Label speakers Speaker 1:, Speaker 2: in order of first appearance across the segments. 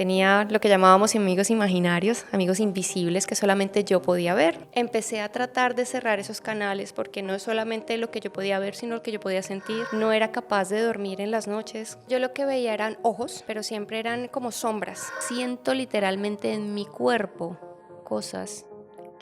Speaker 1: Tenía lo que llamábamos amigos imaginarios, amigos invisibles que solamente yo podía ver. Empecé a tratar de cerrar esos canales porque no es solamente lo que yo podía ver, sino lo que yo podía sentir. No era capaz de dormir en las noches. Yo lo que veía eran ojos, pero siempre eran como sombras. Siento literalmente en mi cuerpo cosas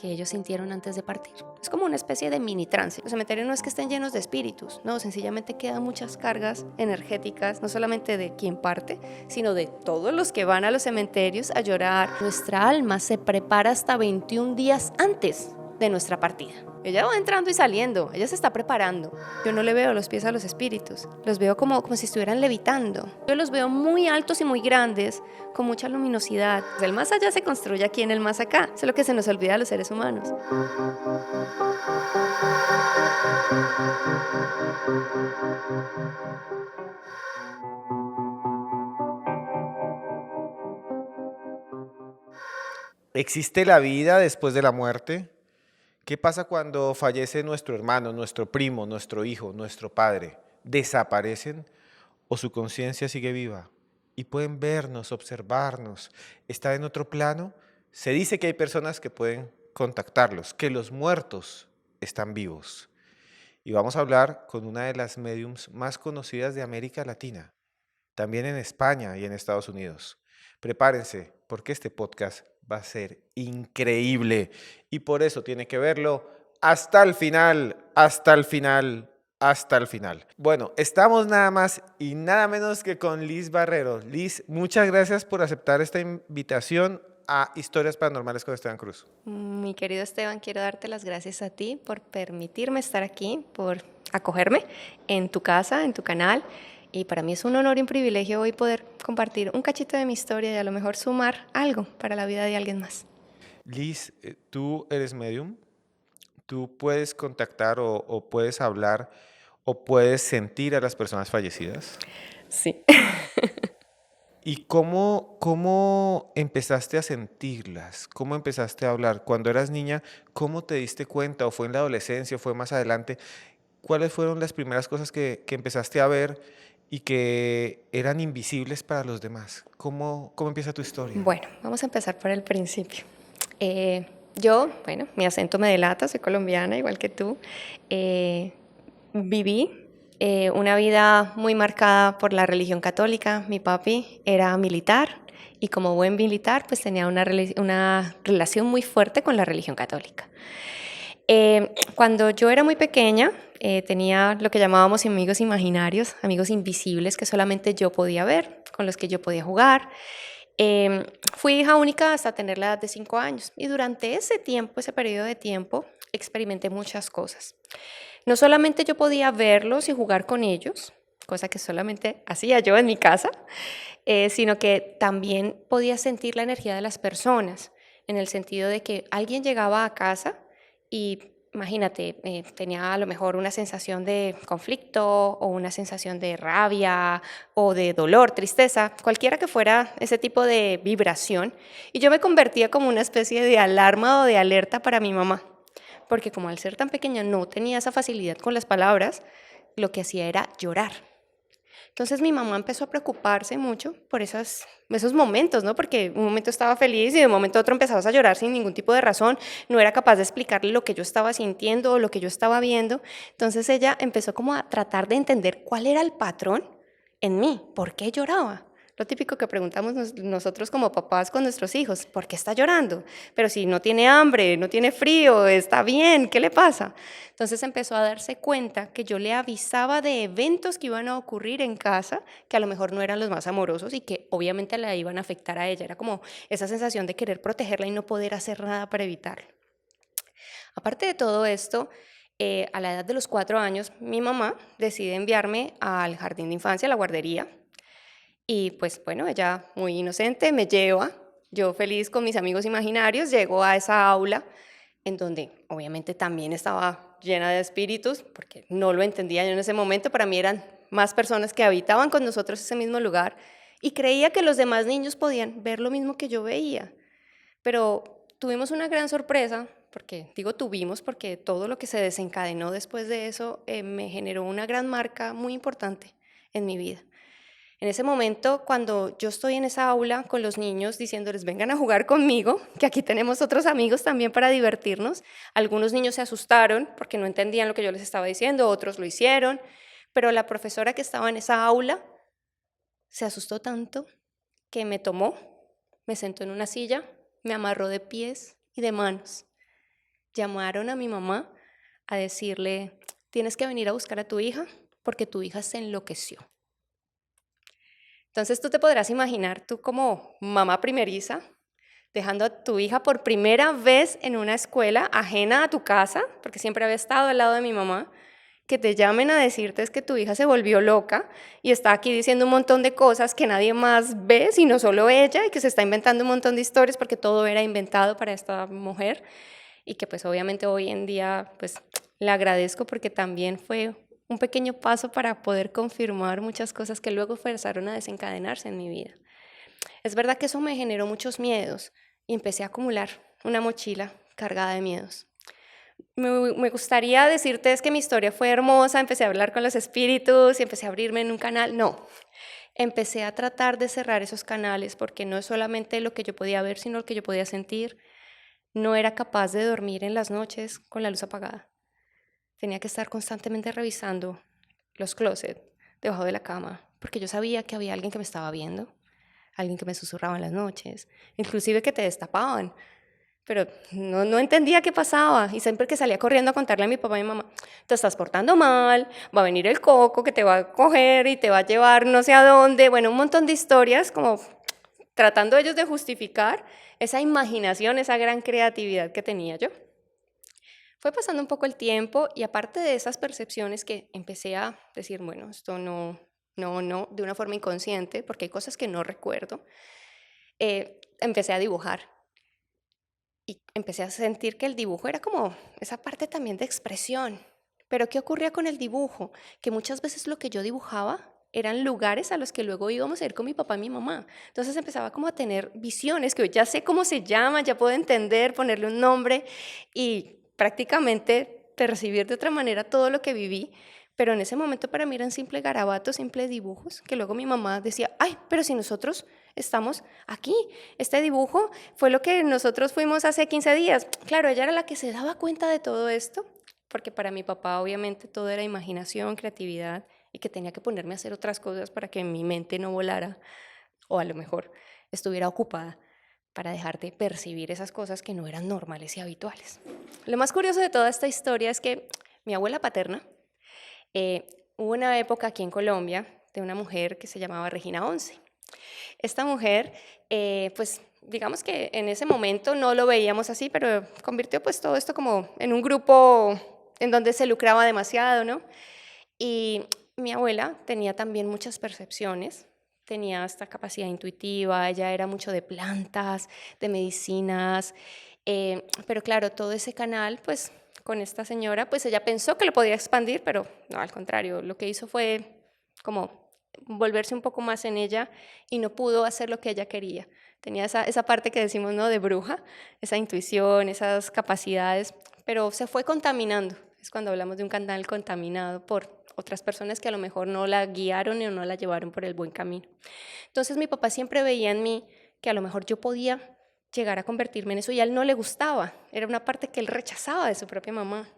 Speaker 1: que ellos sintieron antes de partir. Es como una especie de mini trance. Los cementerios no es que estén llenos de espíritus, no, sencillamente quedan muchas cargas energéticas, no solamente de quien parte, sino de todos los que van a los cementerios a llorar. Nuestra alma se prepara hasta 21 días antes de nuestra partida. Ella va entrando y saliendo, ella se está preparando. Yo no le veo los pies a los espíritus, los veo como si estuvieran levitando. Yo los veo muy altos y muy grandes, con mucha luminosidad. El más allá se construye aquí en el más acá, eso es lo que se nos olvida a los seres humanos.
Speaker 2: ¿Existe la vida después de la muerte? ¿Qué pasa cuando fallece nuestro hermano, nuestro primo, nuestro hijo, nuestro padre? ¿Desaparecen o su conciencia sigue viva? Y pueden vernos, observarnos, estar en otro plano. Se dice que hay personas que pueden contactarlos, que los muertos están vivos. Y vamos a hablar con una de las médiums más conocidas de América Latina, también en España y en Estados Unidos. Prepárense, porque este podcast va a ser increíble y por eso tiene que verlo hasta el final, hasta el final, hasta el final. Bueno, estamos nada más y nada menos que con Liz Barrero. Liz, muchas gracias por aceptar esta invitación a Historias Paranormales con Esteban Cruz.
Speaker 1: Mi querido Esteban, quiero darte las gracias a ti por permitirme estar aquí, por acogerme en tu casa, en tu canal. Y para mí es un honor y un privilegio hoy poder compartir un cachito de mi historia y a lo mejor sumar algo para la vida de alguien más.
Speaker 2: Liz, tú eres medium, tú puedes contactar o puedes hablar o puedes sentir a las personas fallecidas.
Speaker 1: Sí.
Speaker 2: ¿Y cómo empezaste a sentirlas? ¿Cómo empezaste a hablar? Cuando eras niña, ¿cómo te diste cuenta? ¿O fue en la adolescencia? ¿O fue más adelante? ¿Cuáles fueron las primeras cosas que empezaste a ver y que eran invisibles para los demás? ¿Cómo empieza tu historia?
Speaker 1: Bueno, vamos a empezar por el principio. Bueno, mi acento me delata, soy colombiana, igual que tú. Viví una vida muy marcada por la religión católica. Mi papi era militar y como buen militar, pues tenía una relación muy fuerte con la religión católica. Cuando yo era muy pequeña, tenía lo que llamábamos amigos imaginarios, amigos invisibles que solamente yo podía ver, con los que yo podía jugar. Fui hija única hasta tener la edad de 5 años y durante ese tiempo, ese periodo de tiempo, experimenté muchas cosas. No solamente yo podía verlos y jugar con ellos, cosa que solamente hacía yo en mi casa, sino que también podía sentir la energía de las personas, en el sentido de que alguien llegaba a casa y imagínate, tenía a lo mejor una sensación de conflicto o una sensación de rabia o de dolor, tristeza, cualquiera que fuera ese tipo de vibración, y yo me convertía como una especie de alarma o de alerta para mi mamá, porque como al ser tan pequeña no tenía esa facilidad con las palabras, lo que hacía era llorar. Entonces mi mamá empezó a preocuparse mucho por esos momentos, ¿no? Porque un momento estaba feliz y de un momento a otro empezabas a llorar sin ningún tipo de razón. No era capaz de explicarle lo que yo estaba sintiendo o lo que yo estaba viendo. Entonces ella empezó como a tratar de entender cuál era el patrón en mí, por qué lloraba. Lo típico que preguntamos nosotros como papás con nuestros hijos, ¿por qué está llorando? Pero si no tiene hambre, no tiene frío, está bien, ¿qué le pasa? Entonces empezó a darse cuenta que yo le avisaba de eventos que iban a ocurrir en casa, que a lo mejor no eran los más amorosos y que obviamente la iban a afectar a ella. Era como esa sensación de querer protegerla y no poder hacer nada para evitarlo. Aparte de todo esto, a la edad de los 4 años, mi mamá decide enviarme al jardín de infancia, a la guardería. Y pues bueno, ella muy inocente me lleva, yo feliz con mis amigos imaginarios, llego a esa aula en donde obviamente también estaba llena de espíritus, porque no lo entendía yo en ese momento, para mí eran más personas que habitaban con nosotros ese mismo lugar y creía que los demás niños podían ver lo mismo que yo veía. Pero tuvimos una gran sorpresa, porque digo tuvimos, porque todo lo que se desencadenó después de eso me generó una gran marca muy importante en mi vida. En ese momento, cuando yo estoy en esa aula con los niños diciéndoles, vengan a jugar conmigo, que aquí tenemos otros amigos también para divertirnos, algunos niños se asustaron porque no entendían lo que yo les estaba diciendo, otros lo hicieron, pero la profesora que estaba en esa aula se asustó tanto que me tomó, me sentó en una silla, me amarró de pies y de manos. Llamaron a mi mamá a decirle, tienes que venir a buscar a tu hija porque tu hija se enloqueció. Entonces tú te podrás imaginar, tú como mamá primeriza, dejando a tu hija por primera vez en una escuela ajena a tu casa, porque siempre había estado al lado de mi mamá, que te llamen a decirte es que tu hija se volvió loca y está aquí diciendo un montón de cosas que nadie más ve, sino solo ella, y que se está inventando un montón de historias porque todo era inventado para esta mujer, y que pues obviamente hoy en día pues le agradezco porque también fue un pequeño paso para poder confirmar muchas cosas que luego empezaron a desencadenarse en mi vida. Es verdad que eso me generó muchos miedos y empecé a acumular una mochila cargada de miedos. Me gustaría decirte es que mi historia fue hermosa, empecé a hablar con los espíritus y empecé a abrirme en un canal. No, empecé a tratar de cerrar esos canales porque no es solamente lo que yo podía ver, sino lo que yo podía sentir. No era capaz de dormir en las noches con la luz apagada. Tenía que estar constantemente revisando los closets debajo de la cama, porque yo sabía que había alguien que me estaba viendo, alguien que me susurraba en las noches, inclusive que te destapaban, pero no entendía qué pasaba, y siempre que salía corriendo a contarle a mi papá y mi mamá, te estás portando mal, va a venir el coco que te va a coger y te va a llevar no sé a dónde, bueno, un montón de historias como tratando ellos de justificar esa imaginación, esa gran creatividad que tenía yo. Fue pasando un poco el tiempo y aparte de esas percepciones que empecé a decir, bueno, esto no, de una forma inconsciente, porque hay cosas que no recuerdo, empecé a dibujar y empecé a sentir que el dibujo era como esa parte también de expresión. Pero ¿qué ocurría con el dibujo? Que muchas veces lo que yo dibujaba eran lugares a los que luego íbamos a ir con mi papá y mi mamá. Entonces empezaba como a tener visiones que hoy ya sé cómo se llama, ya puedo entender, ponerle un nombre y prácticamente percibir de otra manera todo lo que viví, pero en ese momento para mí eran simples garabatos, simples dibujos, que luego mi mamá decía, ay, pero si nosotros estamos aquí, este dibujo fue lo que nosotros fuimos hace 15 días. Claro, ella era la que se daba cuenta de todo esto, porque para mi papá obviamente todo era imaginación, creatividad, y que tenía que ponerme a hacer otras cosas para que mi mente no volara, o a lo mejor estuviera ocupada para dejar de percibir esas cosas que no eran normales y habituales. Lo más curioso de toda esta historia es que mi abuela paterna, hubo una época aquí en Colombia de una mujer que se llamaba Regina Once. Esta mujer, pues digamos que en ese momento no lo veíamos así, pero convirtió pues todo esto como en un grupo en donde se lucraba demasiado, ¿no? Y mi abuela tenía también muchas percepciones, tenía esta capacidad intuitiva, ella era mucho de plantas, de medicinas, pero claro, todo ese canal, pues con esta señora, pues ella pensó que lo podía expandir, pero no, al contrario, lo que hizo fue como volverse un poco más en ella y no pudo hacer lo que ella quería. Tenía esa parte que decimos, ¿no?, de bruja, esa intuición, esas capacidades, pero se fue contaminando. Es cuando hablamos de un canal contaminado por otras personas que a lo mejor no la guiaron o no la llevaron por el buen camino. Entonces mi papá siempre veía en mí que a lo mejor yo podía llegar a convertirme en eso y a él no le gustaba. Era una parte que él rechazaba de su propia mamá.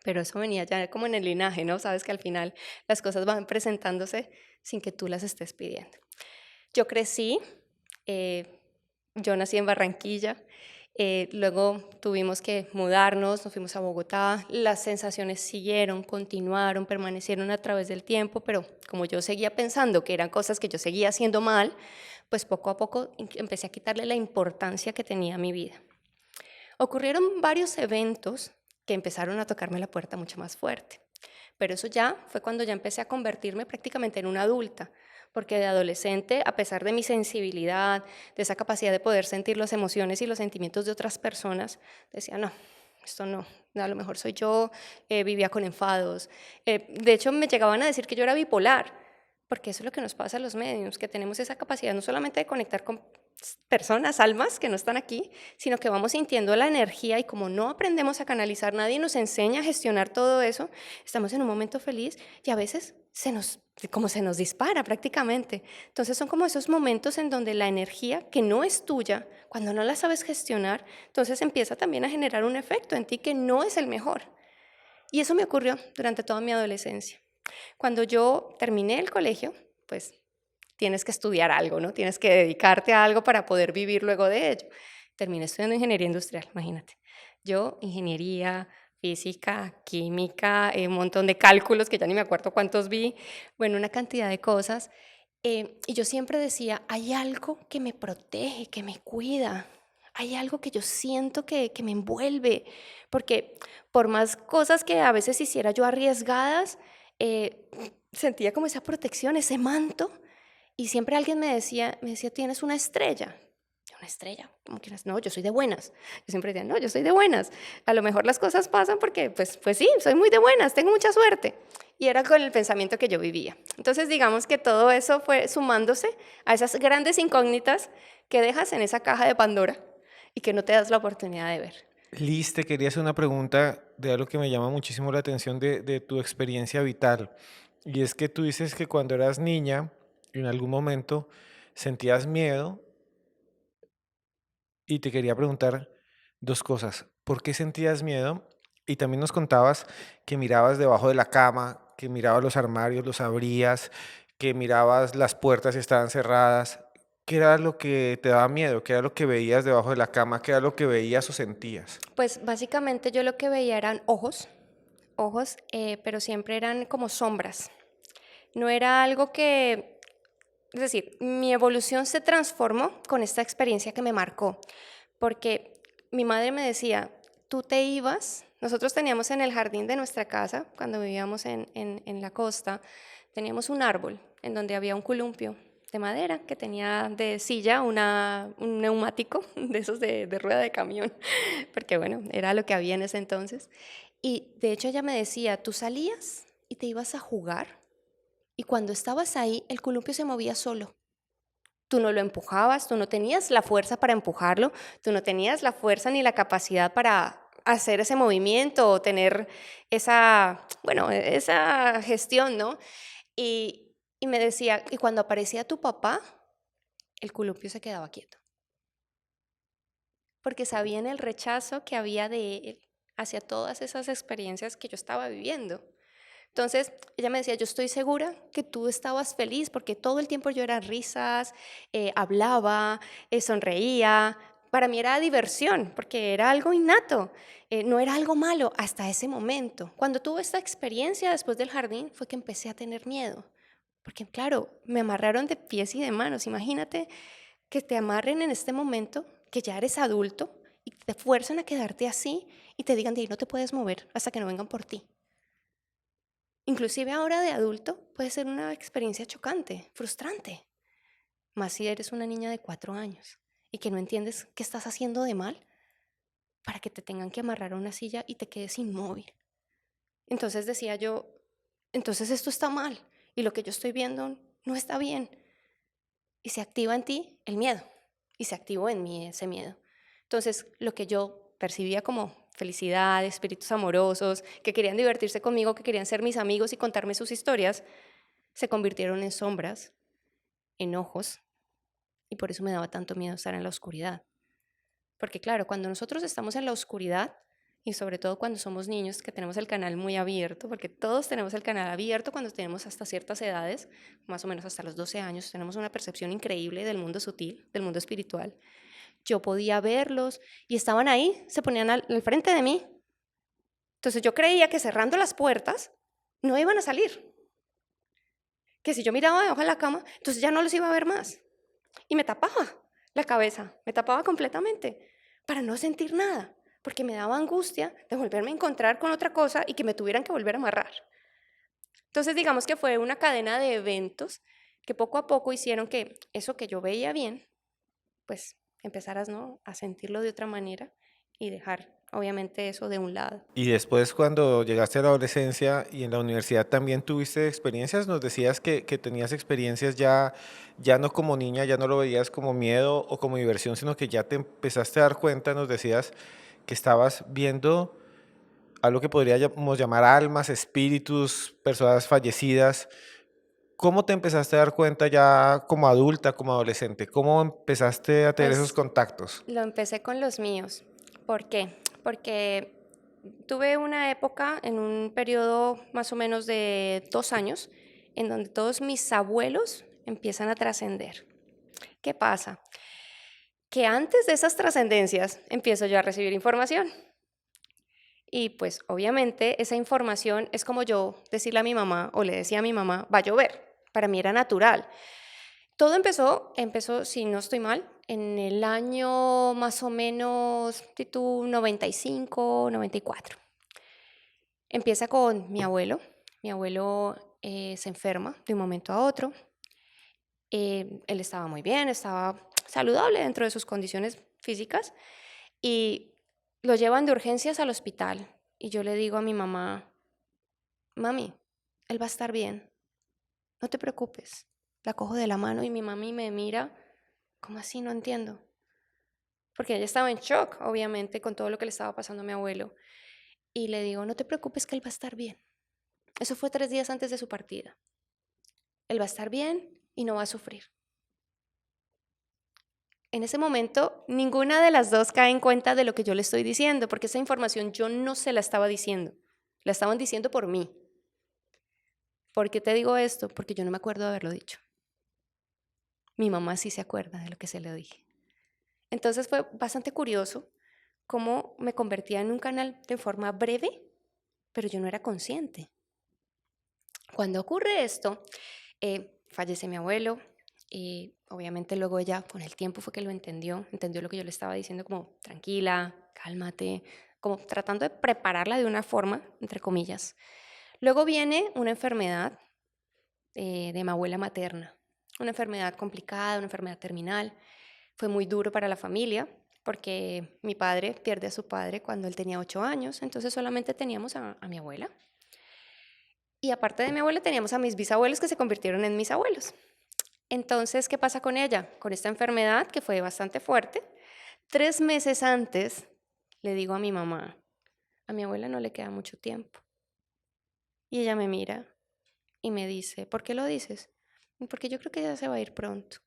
Speaker 1: Pero eso venía ya como en el linaje, ¿no? Sabes que al final las cosas van presentándose sin que tú las estés pidiendo. Yo crecí, yo nací en Barranquilla, luego tuvimos que mudarnos, nos fuimos a Bogotá, las sensaciones siguieron, continuaron, permanecieron a través del tiempo, pero como yo seguía pensando que eran cosas que yo seguía haciendo mal, pues poco a poco empecé a quitarle la importancia que tenía a mi vida. Ocurrieron varios eventos que empezaron a tocarme la puerta mucho más fuerte, pero eso ya fue cuando ya empecé a convertirme prácticamente en una adulta, porque de adolescente, a pesar de mi sensibilidad, de esa capacidad de poder sentir las emociones y los sentimientos de otras personas, decía, no, esto no, a lo mejor soy yo, vivía con enfados. De hecho, me llegaban a decir que yo era bipolar, porque eso es lo que nos pasa a los mediums, que tenemos esa capacidad no solamente de conectar con personas, almas que no están aquí, sino que vamos sintiendo la energía y como no aprendemos a canalizar, nadie nos enseña a gestionar todo eso, estamos en un momento feliz y a veces se nos, como se nos dispara prácticamente. Entonces son como esos momentos en donde la energía que no es tuya, cuando no la sabes gestionar, entonces empieza también a generar un efecto en ti que no es el mejor. Y eso me ocurrió durante toda mi adolescencia. Cuando yo terminé el colegio, pues tienes que estudiar algo, ¿no? Tienes que dedicarte a algo para poder vivir luego de ello. Terminé estudiando ingeniería industrial, imagínate. Yo, ingeniería, física, química, un montón de cálculos que ya ni me acuerdo cuántos vi, bueno, una cantidad de cosas. Y yo siempre decía, hay algo que me protege, que me cuida, hay algo que yo siento que me envuelve, porque por más cosas que a veces hiciera yo arriesgadas, eh, sentía como esa protección, ese manto, y siempre alguien me decía, tienes una estrella. Yo, una estrella, ¿cómo que no? Yo soy de buenas. Yo siempre decía, no, yo soy de buenas. A lo mejor las cosas pasan porque, pues sí, soy muy de buenas, tengo mucha suerte. Y era con el pensamiento que yo vivía. Entonces, digamos que todo eso fue sumándose a esas grandes incógnitas que dejas en esa caja de Pandora y que no te das la oportunidad de ver.
Speaker 2: Liz, te quería hacer una pregunta de algo que me llama muchísimo la atención de tu experiencia vital. Y es que tú dices que cuando eras niña, en algún momento sentías miedo y te quería preguntar dos cosas. ¿Por qué sentías miedo? Y también nos contabas que mirabas debajo de la cama, que mirabas los armarios, los abrías, que mirabas las puertas y estaban cerradas. ¿Qué era lo que te daba miedo? ¿Qué era lo que veías debajo de la cama? ¿Qué era lo que veías o sentías?
Speaker 1: Pues básicamente yo lo que veía eran ojos, pero siempre eran como sombras. No era algo que, es decir, mi evolución se transformó con esta experiencia que me marcó, porque mi madre me decía, tú te ibas, nosotros teníamos en el jardín de nuestra casa, cuando vivíamos en la costa, teníamos un árbol en donde había un columpio de madera que tenía de silla un neumático de esos de rueda de camión, porque bueno, era lo que había en ese entonces. Y de hecho ella me decía, tú salías y te ibas a jugar y cuando estabas ahí, el columpio se movía solo. Tú no lo empujabas, tú no tenías la fuerza para empujarlo, tú no tenías la fuerza ni la capacidad para hacer ese movimiento o tener esa, bueno, esa gestión, ¿no? Y me decía, y cuando aparecía tu papá, el columpio se quedaba quieto, porque sabían el rechazo que había de él hacia todas esas experiencias que yo estaba viviendo. Entonces, ella me decía, yo estoy segura que tú estabas feliz porque todo el tiempo yo era risas, hablaba, sonreía. Para mí era diversión porque era algo innato, no era algo malo hasta ese momento. Cuando tuve esta experiencia después del jardín fue que empecé a tener miedo. Porque claro, me amarraron de pies y de manos. Imagínate que te amarren en este momento, que ya eres adulto, y te fuerzan a quedarte así y te digan de ahí no te puedes mover hasta que no vengan por ti. Inclusive ahora de adulto puede ser una experiencia chocante, frustrante, más si eres una niña de 4 años y que no entiendes qué estás haciendo de mal para que te tengan que amarrar a una silla y te quedes inmóvil. Entonces decía yo, entonces esto está mal y lo que yo estoy viendo no está bien. Y se activa en ti el miedo y se activó en mí ese miedo. Entonces lo que yo percibía como felicidad, espíritus amorosos, que querían divertirse conmigo, que querían ser mis amigos y contarme sus historias, se convirtieron en sombras, en ojos, y por eso me daba tanto miedo estar en la oscuridad. Porque claro, cuando nosotros estamos en la oscuridad, y sobre todo cuando somos niños, que tenemos el canal muy abierto, porque todos tenemos el canal abierto cuando tenemos hasta ciertas edades, más o menos hasta los 12 años, tenemos una percepción increíble del mundo sutil, del mundo espiritual. Yo podía verlos y estaban ahí, se ponían al frente de mí. Entonces yo creía que cerrando las puertas no iban a salir, que si yo miraba debajo de la cama, entonces ya no los iba a ver más. Y me tapaba la cabeza, me tapaba completamente para no sentir nada, porque me daba angustia de volverme a encontrar con otra cosa y que me tuvieran que volver a amarrar. Entonces digamos que fue una cadena de eventos que poco a poco hicieron que eso que yo veía bien, pues empezaras, ¿no?, a sentirlo de otra manera y dejar obviamente eso de un lado.
Speaker 2: Y después cuando llegaste a la adolescencia y en la universidad también tuviste experiencias, nos decías que tenías experiencias ya no como niña, ya no lo veías como miedo o como diversión, sino que ya te empezaste a dar cuenta, nos decías que estabas viendo a lo que podríamos llamar almas, espíritus, personas fallecidas. ¿Cómo te empezaste a dar cuenta ya como adulta, como adolescente? ¿Cómo empezaste a tener esos
Speaker 1: Pues
Speaker 2: contactos?
Speaker 1: lo empecé con los míos. ¿Por qué? Porque tuve una época en un periodo más o menos de 2 años en donde todos mis abuelos empiezan a trascender. ¿Qué pasa? Que antes de esas trascendencias empiezo yo a recibir información. Y pues obviamente esa información es como yo decirle a mi mamá o le decía a mi mamá, va a llover. Para mí era natural. Todo empezó, si no estoy mal, en el año más o menos, si tú, 95, 94. Empieza con mi abuelo. Mi abuelo se enferma de un momento a otro. Él estaba muy bien, estaba saludable dentro de sus condiciones físicas y lo llevan de urgencias al hospital. Y yo le digo a mi mamá, mami, él va a estar bien, no te preocupes. La cojo de la mano y mi mami me mira, ¿cómo así? No entiendo. Porque ella estaba en shock, obviamente, con todo lo que le estaba pasando a mi abuelo. Y le digo, no te preocupes que él va a estar bien. Eso fue 3 días antes de su partida. Él va a estar bien y no va a sufrir. En ese momento, ninguna de las dos cae en cuenta de lo que yo le estoy diciendo, porque esa información yo no se la estaba diciendo. La estaban diciendo por mí. ¿Por qué te digo esto? Porque yo no me acuerdo de haberlo dicho. Mi mamá sí se acuerda de lo que se le dije. Entonces fue bastante curioso cómo me convertía en un canal de forma breve, pero yo no era consciente. Cuando ocurre esto, fallece mi abuelo y obviamente luego ella con el tiempo fue que lo entendió lo que yo le estaba diciendo como tranquila, cálmate, como tratando de prepararla de una forma, entre comillas. Luego viene una enfermedad de mi abuela materna, una enfermedad complicada, una enfermedad terminal. Fue muy duro para la familia porque mi padre pierde a su padre cuando él tenía 8 años, entonces solamente teníamos a mi abuela. Y aparte de mi abuela, teníamos a mis bisabuelos que se convirtieron en mis abuelos. Entonces, ¿qué pasa con ella? Con esta enfermedad que fue bastante fuerte. 3 meses antes, le digo a mi mamá, a mi abuela no le queda mucho tiempo. Y ella me mira y me dice, ¿por qué lo dices? Porque yo creo que ella se va a ir pronto.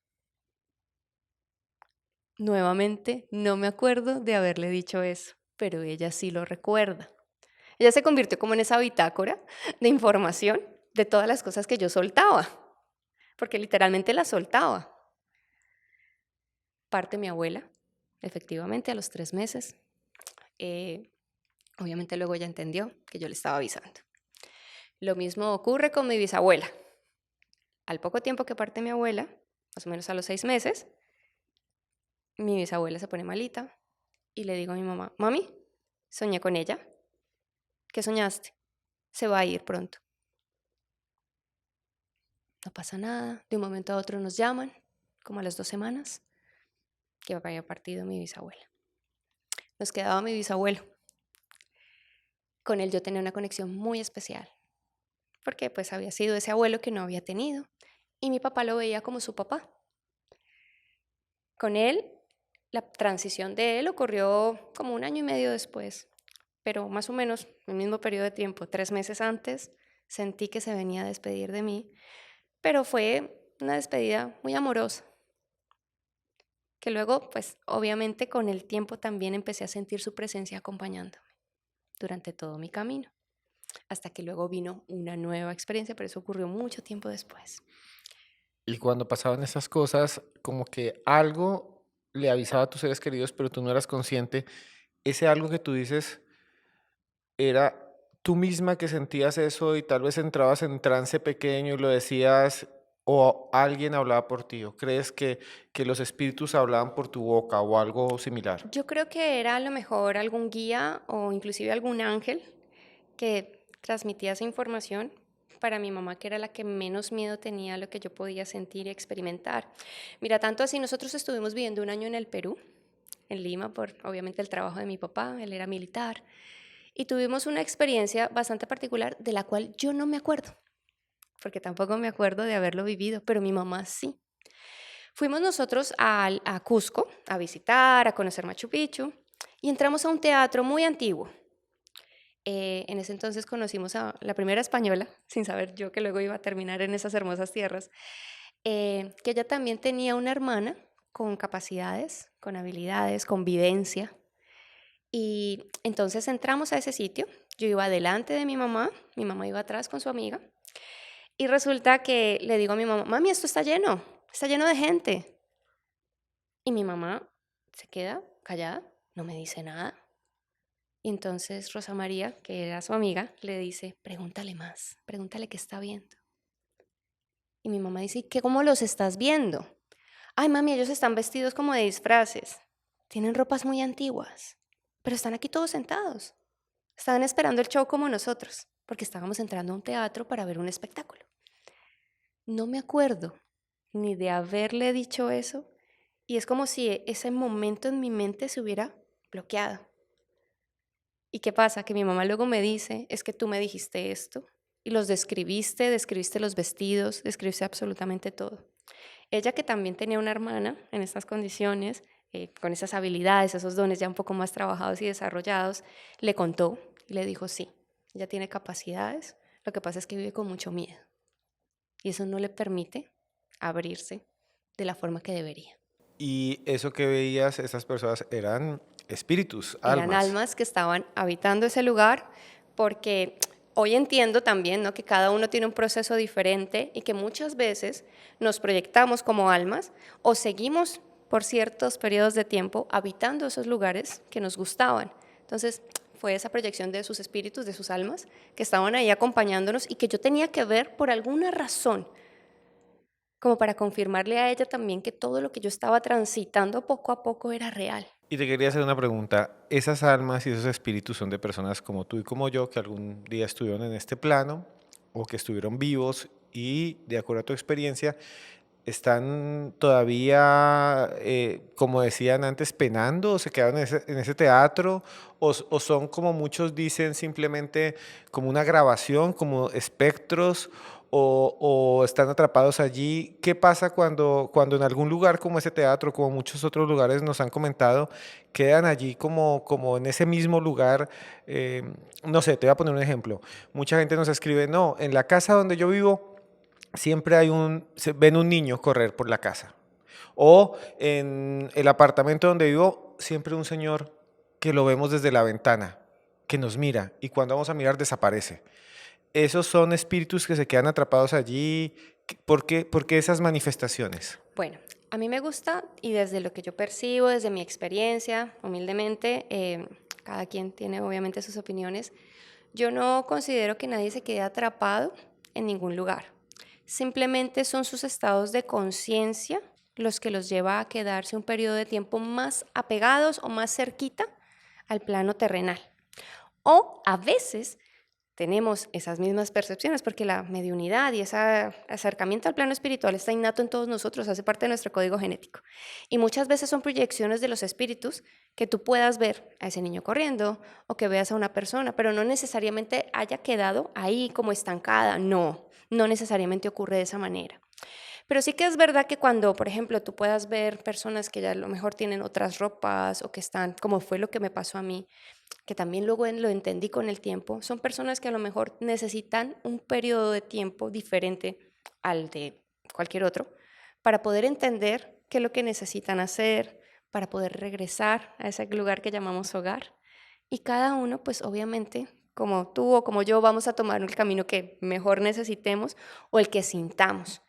Speaker 1: Nuevamente, no me acuerdo de haberle dicho eso, pero ella sí lo recuerda. Ella se convirtió como en esa bitácora de información de todas las cosas que yo soltaba, porque literalmente las soltaba. Parte mi abuela, efectivamente, a los 3 meses. Eh, obviamente luego ella entendió que yo le estaba avisando. Lo mismo ocurre con mi bisabuela. Al poco tiempo que parte mi abuela, más o menos a los 6 meses, mi bisabuela se pone malita y le digo a mi mamá, mami, soñé con ella. ¿Qué soñaste? Se va a ir pronto. No pasa nada. De un momento a otro nos llaman, como a las 2 semanas, que había partido mi bisabuela. Nos quedaba mi bisabuelo. Con él yo tenía una conexión muy especial, porque pues había sido ese abuelo que no había tenido. Y mi papá lo veía como su papá. Con él, la transición de él ocurrió como 1 año y medio después, pero más o menos el mismo periodo de tiempo, 3 meses antes, sentí que se venía a despedir de mí, pero fue una despedida muy amorosa, que luego, pues obviamente con el tiempo también empecé a sentir su presencia acompañándome durante todo mi camino, hasta que luego vino una nueva experiencia, pero eso ocurrió mucho tiempo después.
Speaker 2: Y cuando pasaban esas cosas, como que algo le avisaba a tus seres queridos, pero tú no eras consciente. Ese algo que tú dices era tú misma que sentías eso y tal vez entrabas en trance pequeño y lo decías o alguien hablaba por ti o crees que los espíritus hablaban por tu boca o algo similar.
Speaker 1: Yo creo que era a lo mejor algún guía o inclusive algún ángel que transmitía esa información para mi mamá, que era la que menos miedo tenía a lo que yo podía sentir y experimentar. Mira, tanto así, nosotros estuvimos viviendo 1 año en el Perú, en Lima, por obviamente el trabajo de mi papá, él era militar, y tuvimos una experiencia bastante particular de la cual yo no me acuerdo, porque tampoco me acuerdo de haberlo vivido, pero mi mamá sí. Fuimos nosotros a Cusco a visitar, a conocer Machu Picchu, y entramos a un teatro muy antiguo. En ese entonces conocimos a la primera española, sin saber yo que luego iba a terminar en esas hermosas tierras, que ella también tenía una hermana con capacidades, con habilidades, con videncia. Y entonces entramos a ese sitio. Yo iba delante de mi mamá iba atrás con su amiga. Y resulta que le digo a mi mamá, mami, esto está lleno de gente. Y mi mamá se queda callada, no me dice nada. Y entonces Rosa María, que era su amiga, le dice, pregúntale más, pregúntale qué está viendo. Y mi mamá dice, ¿qué cómo los estás viendo? Ay, mami, ellos están vestidos como de disfraces. Tienen ropas muy antiguas, pero están aquí todos sentados. Estaban esperando el show como nosotros, porque estábamos entrando a un teatro para ver un espectáculo. No me acuerdo ni de haberle dicho eso, y es como si ese momento en mi mente se hubiera bloqueado. ¿Y qué pasa? Que mi mamá luego me dice, es que tú me dijiste esto, y los describiste los vestidos, describiste absolutamente todo. Ella, que también tenía una hermana en estas condiciones, con esas habilidades, esos dones ya un poco más trabajados y desarrollados, le contó y le dijo, sí, ella tiene capacidades, lo que pasa es que vive con mucho miedo y eso no le permite abrirse de la forma que debería.
Speaker 2: Y eso que veías, esas personas eran espíritus,
Speaker 1: Eran
Speaker 2: almas.
Speaker 1: almas que estaban habitando ese lugar porque hoy entiendo también, ¿no?, que cada uno tiene un proceso diferente y que muchas veces nos proyectamos como almas o seguimos por ciertos periodos de tiempo habitando esos lugares que nos gustaban. Entonces, fue esa proyección de sus espíritus, de sus almas, que estaban ahí acompañándonos y que yo tenía que ver por alguna razón, como para confirmarle a ella también que todo lo que yo estaba transitando poco a poco era real.
Speaker 2: Y te quería hacer una pregunta. ¿Esas almas y esos espíritus son de personas como tú y como yo que algún día estuvieron en este plano o que estuvieron vivos y, de acuerdo a tu experiencia, están todavía, como decían antes, penando o se quedaron en ese teatro o son como muchos dicen simplemente como una grabación, como espectros o están atrapados allí? ¿Qué pasa cuando en algún lugar como ese teatro, como muchos otros lugares nos han comentado, quedan allí como en ese mismo lugar? eh, no sé, te voy a poner un ejemplo. Mucha gente nos escribe, no, en la casa donde yo vivo siempre se ven un niño correr por la casa. O en el apartamento donde vivo, siempre un señor que lo vemos desde la ventana, que nos mira y cuando vamos a mirar desaparece. Esos son espíritus que se quedan atrapados allí. ¿Por qué esas manifestaciones?
Speaker 1: Bueno, a mí me gusta y desde lo que yo percibo, desde mi experiencia, humildemente, cada quien tiene obviamente sus opiniones, yo no considero que nadie se quede atrapado en ningún lugar. Simplemente son sus estados de conciencia los que los lleva a quedarse un periodo de tiempo más apegados o más cerquita al plano terrenal. O a veces tenemos esas mismas percepciones, porque la mediunidad y ese acercamiento al plano espiritual está innato en todos nosotros, hace parte de nuestro código genético. Y muchas veces son proyecciones de los espíritus que tú puedas ver a ese niño corriendo o que veas a una persona, pero no necesariamente haya quedado ahí como estancada. No, no necesariamente ocurre de esa manera. Pero sí que es verdad que cuando, por ejemplo, tú puedas ver personas que ya a lo mejor tienen otras ropas o que están, como fue lo que me pasó a mí, que también luego lo entendí con el tiempo, son personas que a lo mejor necesitan un periodo de tiempo diferente al de cualquier otro para poder entender qué es lo que necesitan hacer, para poder regresar a ese lugar que llamamos hogar. Y cada uno, pues obviamente, como tú o como yo, vamos a tomar el camino que mejor necesitemos o el que sintamos.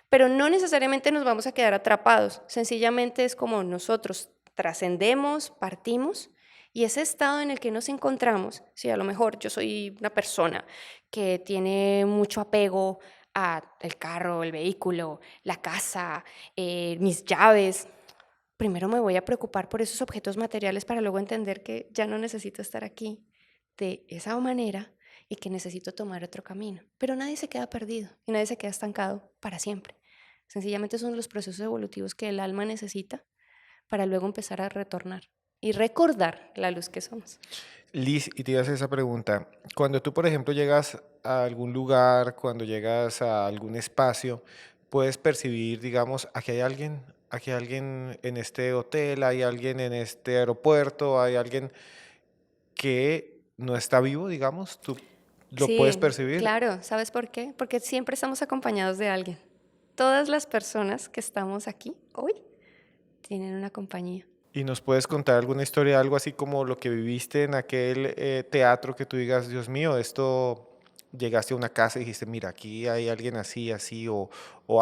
Speaker 1: Pero no necesariamente nos vamos a quedar atrapados, sencillamente es como nosotros trascendemos, partimos y ese estado en el que nos encontramos, si a lo mejor yo soy una persona que tiene mucho apego a el carro, el vehículo, la casa, mis llaves, primero me voy a preocupar por esos objetos materiales para luego entender que ya no necesito estar aquí de esa manera y que necesito tomar otro camino. Pero nadie se queda perdido y nadie se queda estancado para siempre. Sencillamente son los procesos evolutivos que el alma necesita para luego empezar a retornar y recordar la luz que somos.
Speaker 2: Liz, y te iba a hacer esa pregunta. Cuando tú, por ejemplo, llegas a algún lugar, cuando llegas a algún espacio, puedes percibir, digamos, aquí hay alguien en este hotel, hay alguien en este aeropuerto, hay alguien que no está vivo, digamos? ¿Tú lo puedes
Speaker 1: Sí,
Speaker 2: percibir?
Speaker 1: claro. ¿Sabes por qué? Porque siempre estamos acompañados de alguien. Todas las personas que estamos aquí hoy tienen una compañía.
Speaker 2: ¿Y nos puedes contar alguna historia, algo así como lo que viviste en aquel teatro que tú digas, Dios mío, esto llegaste a una casa y dijiste, mira, aquí hay alguien así, así, o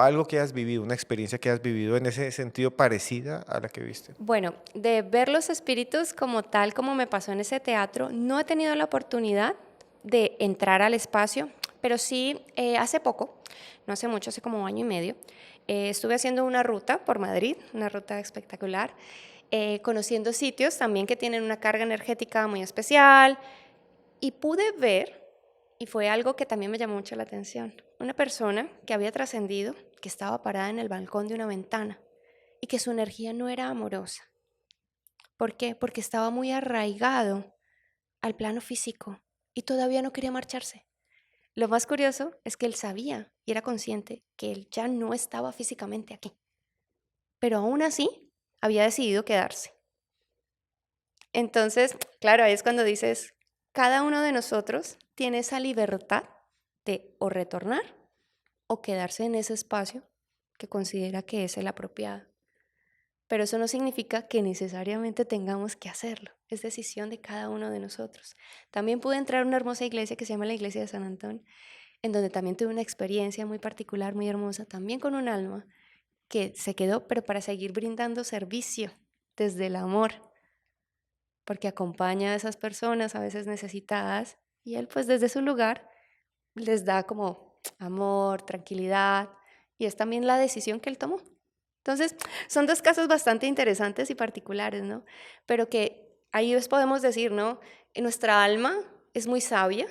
Speaker 2: algo que has vivido, una experiencia que has vivido en ese sentido parecida a la que viste?
Speaker 1: Bueno, de ver los espíritus como tal, como me pasó en ese teatro, no he tenido la oportunidad de entrar al espacio, pero sí hace poco, no hace mucho, hace como año y medio, estuve haciendo una ruta por Madrid, una ruta espectacular, conociendo sitios también que tienen una carga energética muy especial y pude ver, y fue algo que también me llamó mucho la atención, una persona que había trascendido, que estaba parada en el balcón de una ventana y que su energía no era amorosa. ¿Por qué? Porque estaba muy arraigado al plano físico y todavía no quería marcharse. Lo más curioso es que él sabía y era consciente que él ya no estaba físicamente aquí, pero aún así había decidido quedarse. Entonces, claro, ahí es cuando dices, cada uno de nosotros tiene esa libertad de o retornar o quedarse en ese espacio que considera que es el apropiado. Pero eso no significa que necesariamente tengamos que hacerlo. Es decisión de cada uno de nosotros. También pude entrar a una hermosa iglesia que se llama la Iglesia de San Antón, en donde también tuve una experiencia muy particular, muy hermosa, también con un alma que se quedó, pero para seguir brindando servicio desde el amor, porque acompaña a esas personas a veces necesitadas y él pues desde su lugar les da como amor, tranquilidad y es también la decisión que él tomó. Entonces, son dos casos bastante interesantes y particulares, ¿no? Pero que ahí podemos decir, ¿no? Nuestra alma es muy sabia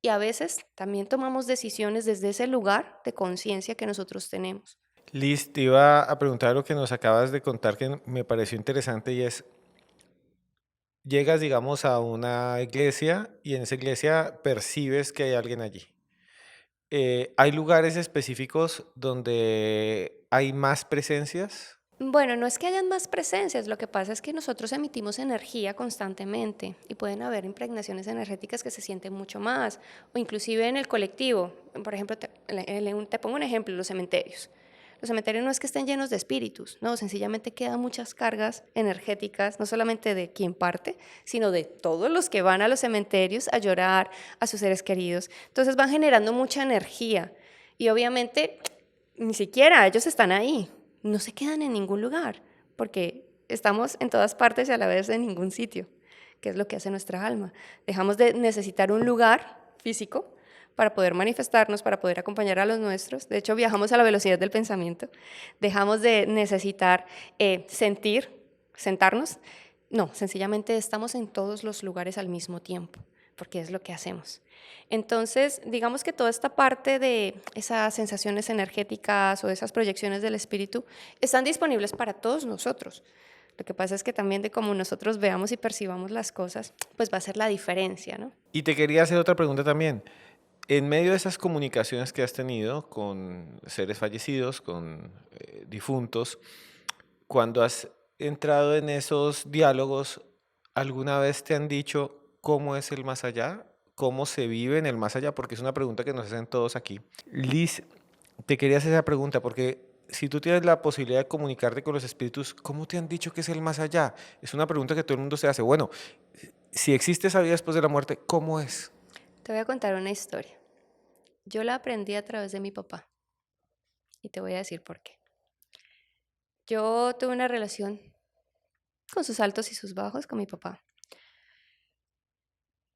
Speaker 1: y a veces también tomamos decisiones desde ese lugar de conciencia que nosotros tenemos.
Speaker 2: Liz, te iba a preguntar lo que nos acabas de contar que me pareció interesante y es, llegas, digamos, a una iglesia y en esa iglesia percibes que hay alguien allí. ¿Hay lugares específicos donde hay más presencias?
Speaker 1: Bueno, no es que hayan más presencias, lo que pasa es que nosotros emitimos energía constantemente y pueden haber impregnaciones energéticas que se sienten mucho más, o inclusive en el colectivo. Por ejemplo, te pongo un ejemplo, los cementerios. Los cementerios no es que estén llenos de espíritus, no, sencillamente quedan muchas cargas energéticas, no solamente de quien parte, sino de todos los que van a los cementerios a llorar a sus seres queridos. Entonces van generando mucha energía y obviamente ni siquiera ellos están ahí, no se quedan en ningún lugar, porque estamos en todas partes y a la vez en ningún sitio, que es lo que hace nuestra alma. Dejamos de necesitar un lugar físico para poder manifestarnos, para poder acompañar a los nuestros. De hecho, viajamos a la velocidad del pensamiento. Dejamos de necesitar sentir, sentarnos. No, sencillamente estamos en todos los lugares al mismo tiempo, porque es lo que hacemos. Entonces, digamos que toda esta parte de esas sensaciones energéticas o esas proyecciones del espíritu están disponibles para todos nosotros. Lo que pasa es que también de cómo nosotros veamos y percibamos las cosas, pues va a ser la diferencia, ¿no?
Speaker 2: Y te quería hacer otra pregunta también. En medio de esas comunicaciones que has tenido con seres fallecidos, con difuntos, cuando has entrado en esos diálogos, ¿alguna vez te han dicho cómo es el más allá? ¿Cómo se vive en el más allá? Porque es una pregunta que nos hacen todos aquí. Liz, te quería hacer esa pregunta porque si tú tienes la posibilidad de comunicarte con los espíritus, ¿cómo te han dicho que es el más allá? Es una pregunta que todo el mundo se hace. Bueno, si existe esa vida después de la muerte, ¿cómo es?
Speaker 1: Te voy a contar una historia. Yo la aprendí a través de mi papá y te voy a decir por qué. Yo tuve una relación con sus altos y sus bajos con mi papá.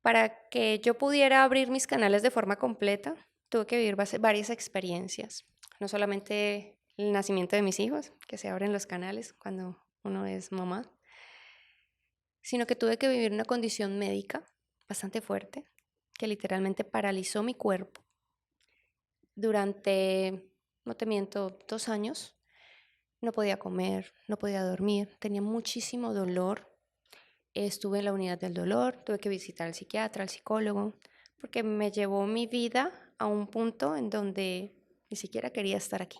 Speaker 1: Para que yo pudiera abrir mis canales de forma completa, tuve que vivir varias experiencias. No solamente el nacimiento de mis hijos, que se abren los canales cuando uno es mamá, sino que tuve que vivir una condición médica bastante fuerte, que literalmente paralizó mi cuerpo durante, no te miento, 2 años. No podía comer, no podía dormir, tenía muchísimo dolor. Estuve en la unidad del dolor, tuve que visitar al psiquiatra, al psicólogo, porque me llevó mi vida a un punto en donde ni siquiera quería estar aquí.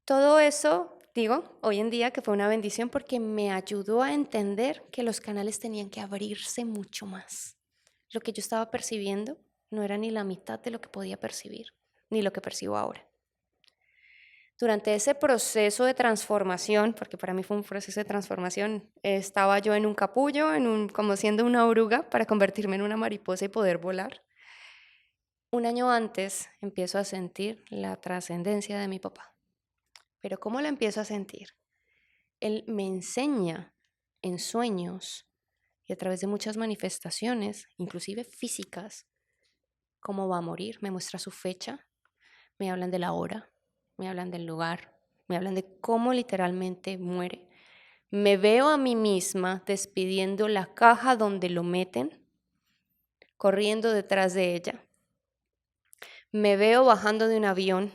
Speaker 1: Todo eso Digo, hoy en día que fue una bendición porque me ayudó a entender que los canales tenían que abrirse mucho más. Lo que yo estaba percibiendo no era ni la mitad de lo que podía percibir, ni lo que percibo ahora. Durante ese proceso de transformación, porque para mí fue un proceso de transformación, estaba yo en un capullo, como siendo una oruga para convertirme en una mariposa y poder volar. Un año antes empiezo a sentir la trascendencia de mi papá. Pero ¿cómo la empiezo a sentir? Él me enseña en sueños y a través de muchas manifestaciones, inclusive físicas, cómo va a morir. Me muestra su fecha, me hablan de la hora, me hablan del lugar, me hablan de cómo literalmente muere. Me veo a mí misma despidiendo la caja donde lo meten, corriendo detrás de ella. Me veo bajando de un avión,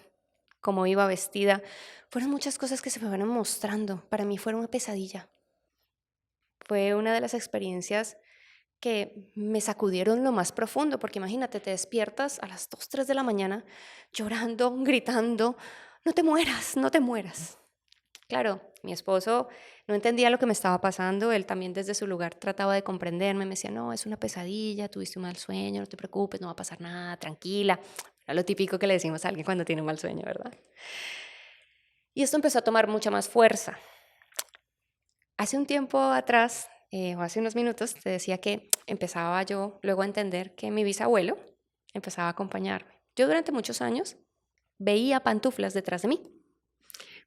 Speaker 1: como iba vestida. Fueron muchas cosas que se me van mostrando. Para mí fue una pesadilla. Fue una de las experiencias que me sacudieron lo más profundo, porque imagínate, te despiertas a las 2, 3 de la mañana llorando, gritando, no te mueras, no te mueras. Claro, mi esposo no entendía lo que me estaba pasando, él también desde su lugar trataba de comprenderme, me decía, no, es una pesadilla, tuviste un mal sueño, no te preocupes, no va a pasar nada, tranquila. Era lo típico que le decimos a alguien cuando tiene un mal sueño, ¿verdad? Y esto empezó a tomar mucha más fuerza. Hace un tiempo atrás, o hace unos minutos, te decía que empezaba yo luego a entender que mi bisabuelo empezaba a acompañarme. Yo durante muchos años veía pantuflas detrás de mí,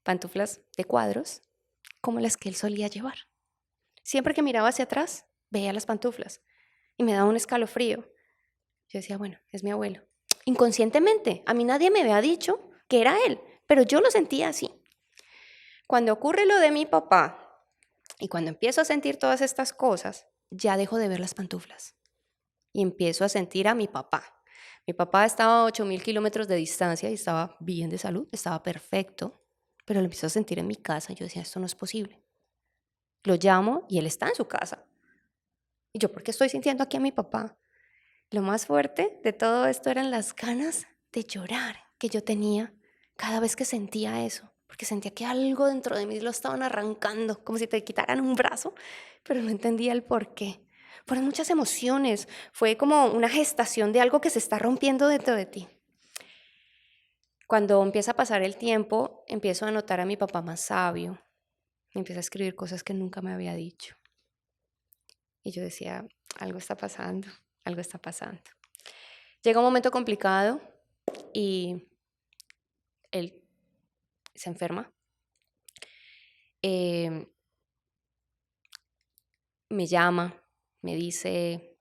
Speaker 1: pantuflas de cuadros, como las que él solía llevar. Siempre que miraba hacia atrás, veía las pantuflas y me daba un escalofrío. Yo decía, bueno, es mi abuelo. Inconscientemente, a mí nadie me había dicho que era él, pero yo lo sentía así. Cuando ocurre lo de mi papá y cuando empiezo a sentir todas estas cosas, ya dejo de ver las pantuflas y empiezo a sentir a mi papá. Mi papá estaba a 8.000 kilómetros de distancia y estaba bien de salud, estaba perfecto, pero lo empiezo a sentir en mi casa y yo decía, esto no es posible. Lo llamo y él está en su casa. ¿Y yo por qué estoy sintiendo aquí a mi papá? Lo más fuerte de todo esto eran las ganas de llorar que yo tenía cada vez que sentía eso, porque sentía que algo dentro de mí lo estaban arrancando, como si te quitaran un brazo, pero no entendía el por qué. Fueron muchas emociones, fue como una gestación de algo que se está rompiendo dentro de ti. Cuando empieza a pasar el tiempo, empiezo a notar a mi papá más sabio, empieza a escribir cosas que nunca me había dicho. Y yo decía, algo está pasando, algo está pasando. Llega un momento complicado y él se enferma. Me llama, me dice,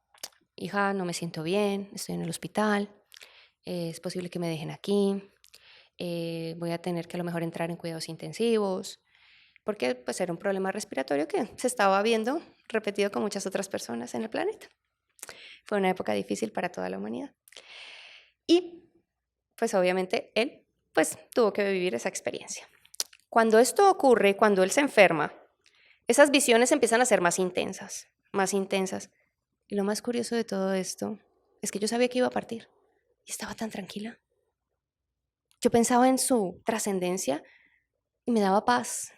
Speaker 1: hija, no me siento bien, estoy en el hospital, es posible que me dejen aquí, voy a tener que a lo mejor entrar en cuidados intensivos, porque pues era un problema respiratorio que se estaba viendo repetido con muchas otras personas en el planeta. Fue una época difícil para toda la humanidad. Y pues obviamente él pues tuvo que vivir esa experiencia. Cuando esto ocurre, cuando él se enferma, esas visiones empiezan a ser más intensas, más intensas. Y lo más curioso de todo esto es que yo sabía que iba a partir y estaba tan tranquila. Yo pensaba en su trascendencia y me daba paz.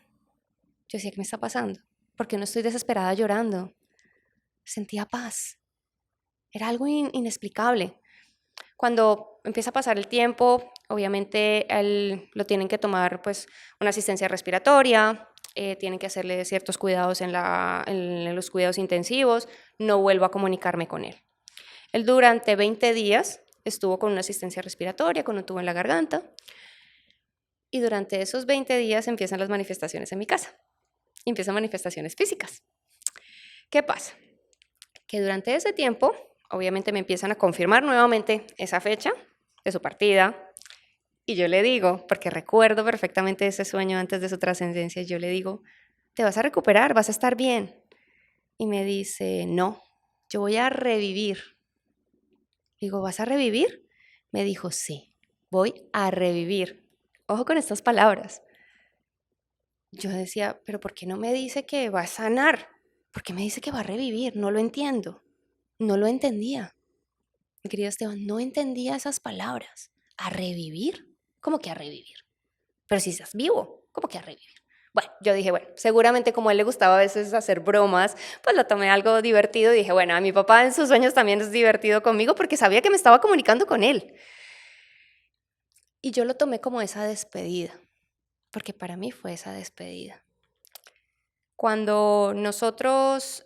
Speaker 1: Yo decía, ¿qué me está pasando? ¿Por qué no estoy desesperada llorando? Sentía paz. Era algo inexplicable. Cuando empieza a pasar el tiempo, obviamente él lo tienen que tomar pues una asistencia respiratoria, tienen que hacerle ciertos cuidados en los cuidados intensivos, no vuelvo a comunicarme con él. Él durante 20 días estuvo con una asistencia respiratoria, con un tubo en la garganta, y durante esos 20 días empiezan las manifestaciones en mi casa, empiezan manifestaciones físicas. ¿Qué pasa? Que durante ese tiempo, obviamente me empiezan a confirmar nuevamente esa fecha de su partida, y yo le digo, porque recuerdo perfectamente ese sueño antes de su trascendencia, yo le digo, te vas a recuperar, vas a estar bien. Y me dice, no, yo voy a revivir. Digo, ¿vas a revivir? Me dijo, sí, voy a revivir. Ojo con estas palabras. Yo decía, pero ¿por qué no me dice que va a sanar? ¿Por qué me dice que va a revivir? No lo entiendo. No lo entendía. Mi querido Esteban, no entendía esas palabras. ¿A revivir? ¿Cómo que a revivir? Pero si estás vivo, ¿cómo que a revivir? Bueno, yo dije, bueno, seguramente como a él le gustaba a veces hacer bromas, pues lo tomé algo divertido y dije, bueno, a mi papá en sus sueños también es divertido conmigo porque sabía que me estaba comunicando con él. Y yo lo tomé como esa despedida, porque para mí fue esa despedida. Cuando nosotros,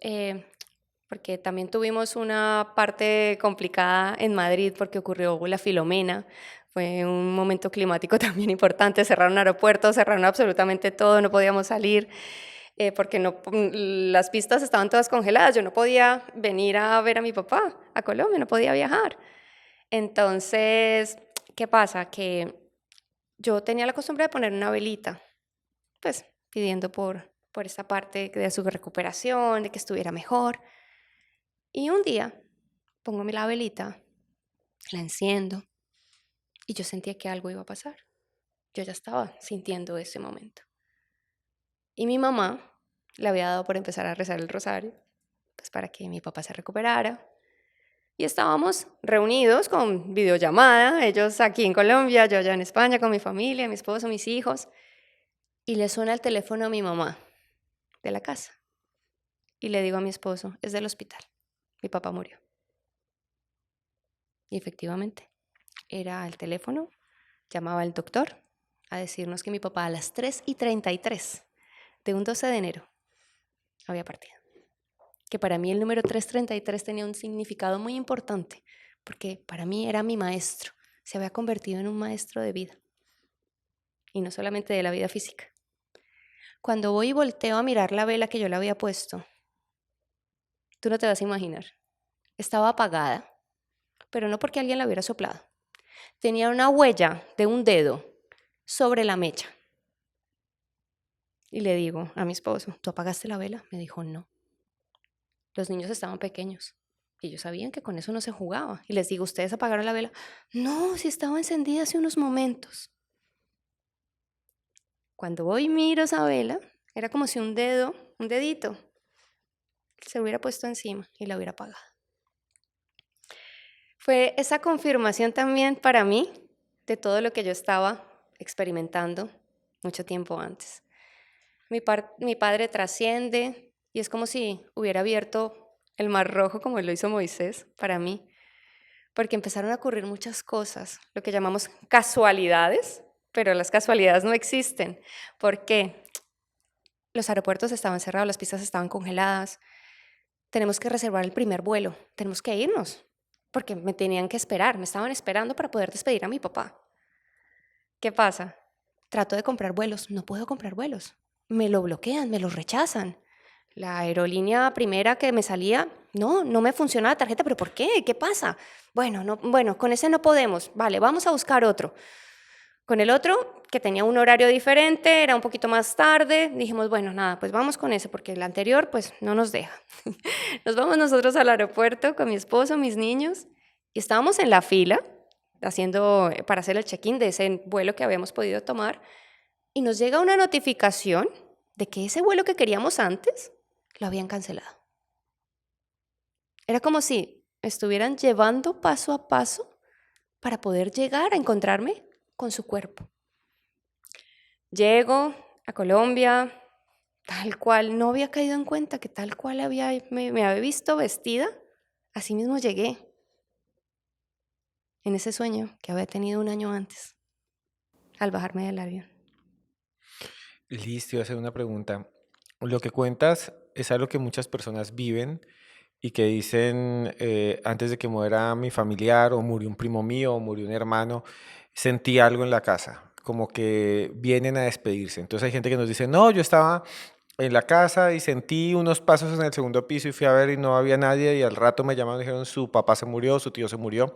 Speaker 1: porque también tuvimos una parte complicada en Madrid porque ocurrió la Filomena, fue un momento climático también importante, cerraron aeropuertos, cerraron absolutamente todo, no podíamos salir porque no, las pistas estaban todas congeladas, yo no podía venir a ver a mi papá a Colombia, no podía viajar. Entonces, ¿qué pasa? Que yo tenía la costumbre de poner una velita, pues pidiendo por esta parte de su recuperación, de que estuviera mejor. Y un día pongo la velita, la enciendo y yo sentía que algo iba a pasar. Yo ya estaba sintiendo ese momento. Y mi mamá le había dado por empezar a rezar el rosario, pues para que mi papá se recuperara. Y estábamos reunidos con videollamada, ellos aquí en Colombia, yo allá en España con mi familia, mi esposo, mis hijos. Y le suena el teléfono a mi mamá de la casa. Y le digo a mi esposo, es del hospital, mi papá murió. Y efectivamente, era el teléfono, llamaba el doctor a decirnos que mi papá a las 3:33 de un 12 de enero había partido. Que para mí el número 333 tenía un significado muy importante, porque para mí era mi maestro, se había convertido en un maestro de vida, y no solamente de la vida física. Cuando voy y volteo a mirar la vela que yo le había puesto, tú no te vas a imaginar, estaba apagada, pero no porque alguien la hubiera soplado. Tenía una huella de un dedo sobre la mecha. Y le digo a mi esposo, ¿tú apagaste la vela? Me dijo, no. Los niños estaban pequeños y ellos sabían que con eso no se jugaba. Y les digo, ¿ustedes apagaron la vela? No, si estaba encendida hace unos momentos. Cuando voy y miro esa vela, era como si un dedito, se hubiera puesto encima y la hubiera apagado. Fue esa confirmación también para mí de todo lo que yo estaba experimentando mucho tiempo antes. Mi padre trasciende y es como si hubiera abierto el mar rojo como lo hizo Moisés para mí, porque empezaron a ocurrir muchas cosas, lo que llamamos casualidades, pero las casualidades no existen. ¿Por qué? Los aeropuertos estaban cerrados, las pistas estaban congeladas, tenemos que reservar el primer vuelo, tenemos que irnos, porque me tenían que esperar, me estaban esperando para poder despedir a mi papá. ¿Qué pasa? Trato de comprar vuelos, no puedo comprar vuelos, me lo bloquean, me lo rechazan. La aerolínea primera que me salía, no me funciona la tarjeta, pero ¿por qué? ¿Qué pasa? Bueno, con ese no podemos, vale, vamos a buscar otro. Con el otro, que tenía un horario diferente, era un poquito más tarde, dijimos, bueno, nada, pues vamos con ese, porque el anterior, pues, no nos deja. Nos vamos nosotros al aeropuerto con mi esposo, mis niños, y estábamos en la fila para hacer el check-in de ese vuelo que habíamos podido tomar, y nos llega una notificación de que ese vuelo que queríamos antes lo habían cancelado. Era como si estuvieran llevando paso a paso para poder llegar a encontrarme con su cuerpo. Llego a Colombia, tal cual, no había caído en cuenta que tal cual me había visto vestida, así mismo llegué en ese sueño que había tenido un año antes, al bajarme del avión.
Speaker 2: Listo, iba a hacer una pregunta. Lo que cuentas es algo que muchas personas viven y que dicen, antes de que muera mi familiar o murió un primo mío o murió un hermano, sentí algo en la casa, como que vienen a despedirse. Entonces hay gente que nos dice, no, yo estaba en la casa y sentí unos pasos en el segundo piso y fui a ver y no había nadie y al rato me llamaron y dijeron, su papá se murió, su tío se murió.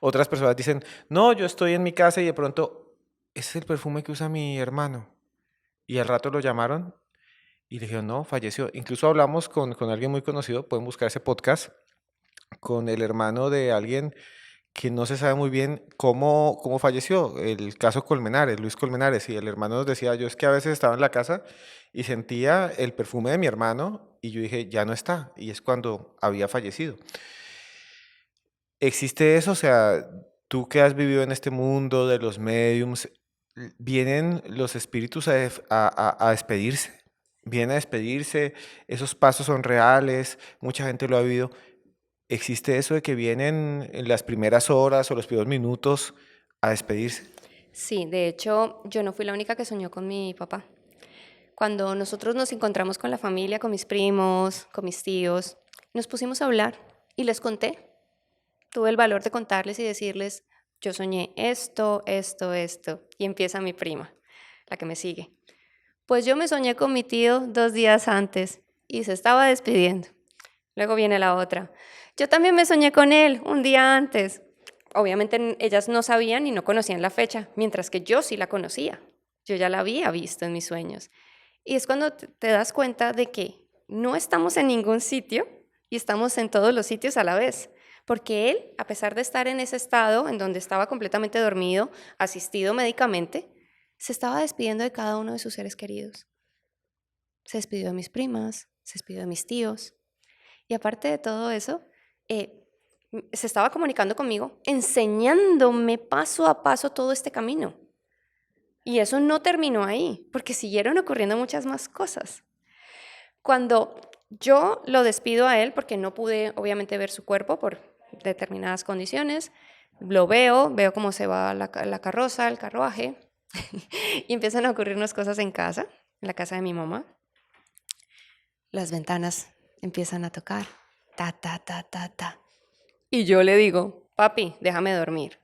Speaker 2: Otras personas dicen, no, yo estoy en mi casa y de pronto, ese es el perfume que usa mi hermano. Y al rato lo llamaron y le dijeron, no, falleció. Incluso hablamos con alguien muy conocido, pueden buscar ese podcast, con el hermano de alguien que no se sabe muy bien cómo falleció, el caso Colmenares, Luis Colmenares, y el hermano nos decía, yo es que a veces estaba en la casa y sentía el perfume de mi hermano y yo dije, ya no está, y es cuando había fallecido. ¿Existe eso? O sea, tú que has vivido en este mundo de los mediums, vienen los espíritus a despedirse. Vienen a despedirse, esos pasos son reales, mucha gente lo ha vivido. ¿Existe eso de que vienen en las primeras horas o los primeros minutos a despedirse?
Speaker 1: Sí, de hecho, yo no fui la única que soñó con mi papá. Cuando nosotros nos encontramos con la familia, con mis primos, con mis tíos, nos pusimos a hablar y les conté. Tuve el valor de contarles y decirles, yo soñé esto, esto, esto. Y empieza mi prima, la que me sigue. Pues yo me soñé con mi tío 2 días antes y se estaba despidiendo. Luego viene la otra. Yo también me soñé con él un día antes. Obviamente ellas no sabían y no conocían la fecha, mientras que yo sí la conocía. Yo ya la había visto en mis sueños. Y es cuando te das cuenta de que no estamos en ningún sitio y estamos en todos los sitios a la vez. Porque él, a pesar de estar en ese estado en donde estaba completamente dormido, asistido médicamente, se estaba despidiendo de cada uno de sus seres queridos. Se despidió de mis primas, se despidió de mis tíos. Y aparte de todo eso, se estaba comunicando conmigo, enseñándome paso a paso todo este camino. Y eso no terminó ahí, porque siguieron ocurriendo muchas más cosas. Cuando yo lo despido a él, porque no pude obviamente ver su cuerpo por determinadas condiciones, lo veo cómo se va la carroza, el carruaje, y empiezan a ocurrirnos cosas en casa, en la casa de mi mamá. Las ventanas empiezan a tocar, ta, ta, ta, ta, ta. Y yo le digo, papi, déjame dormir.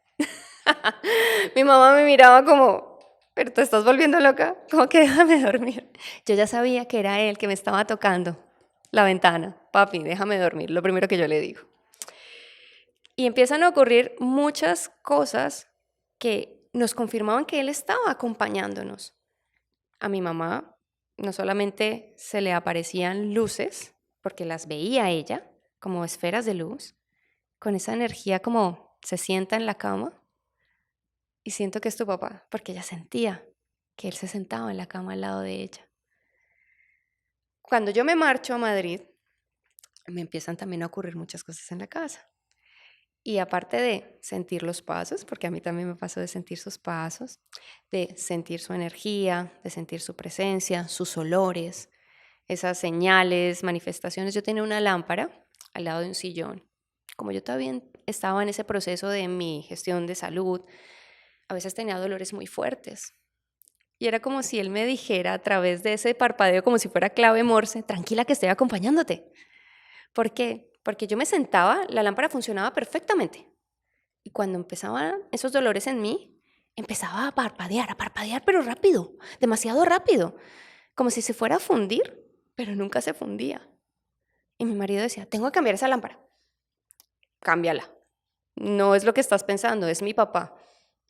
Speaker 1: Mi mamá me miraba como, pero te estás volviendo loca, ¿cómo que déjame dormir? Yo ya sabía que era él que me estaba tocando la ventana. Papi, déjame dormir, lo primero que yo le digo. Y empiezan a ocurrir muchas cosas que nos confirmaban que él estaba acompañándonos. A mi mamá no solamente se le aparecían luces, porque las veía ella como esferas de luz, con esa energía como se sienta en la cama y siento que es tu papá, porque ella sentía que él se sentaba en la cama al lado de ella. Cuando yo me marcho a Madrid, me empiezan también a ocurrir muchas cosas en la casa. Y aparte de sentir los pasos, porque a mí también me pasó de sentir sus pasos, de sentir su energía, de sentir su presencia, sus olores, esas señales, manifestaciones. Yo tenía una lámpara al lado de un sillón. Como yo también estaba en ese proceso de mi gestión de salud, a veces tenía dolores muy fuertes. Y era como si él me dijera a través de ese parpadeo, como si fuera clave Morse, tranquila que estoy acompañándote. ¿Por qué? Porque yo me sentaba, la lámpara funcionaba perfectamente. Y cuando empezaban esos dolores en mí, empezaba a parpadear, pero rápido, demasiado rápido, como si se fuera a fundir, pero nunca se fundía. Y mi marido decía, tengo que cambiar esa lámpara. Cámbiala. No es lo que estás pensando, es mi papá.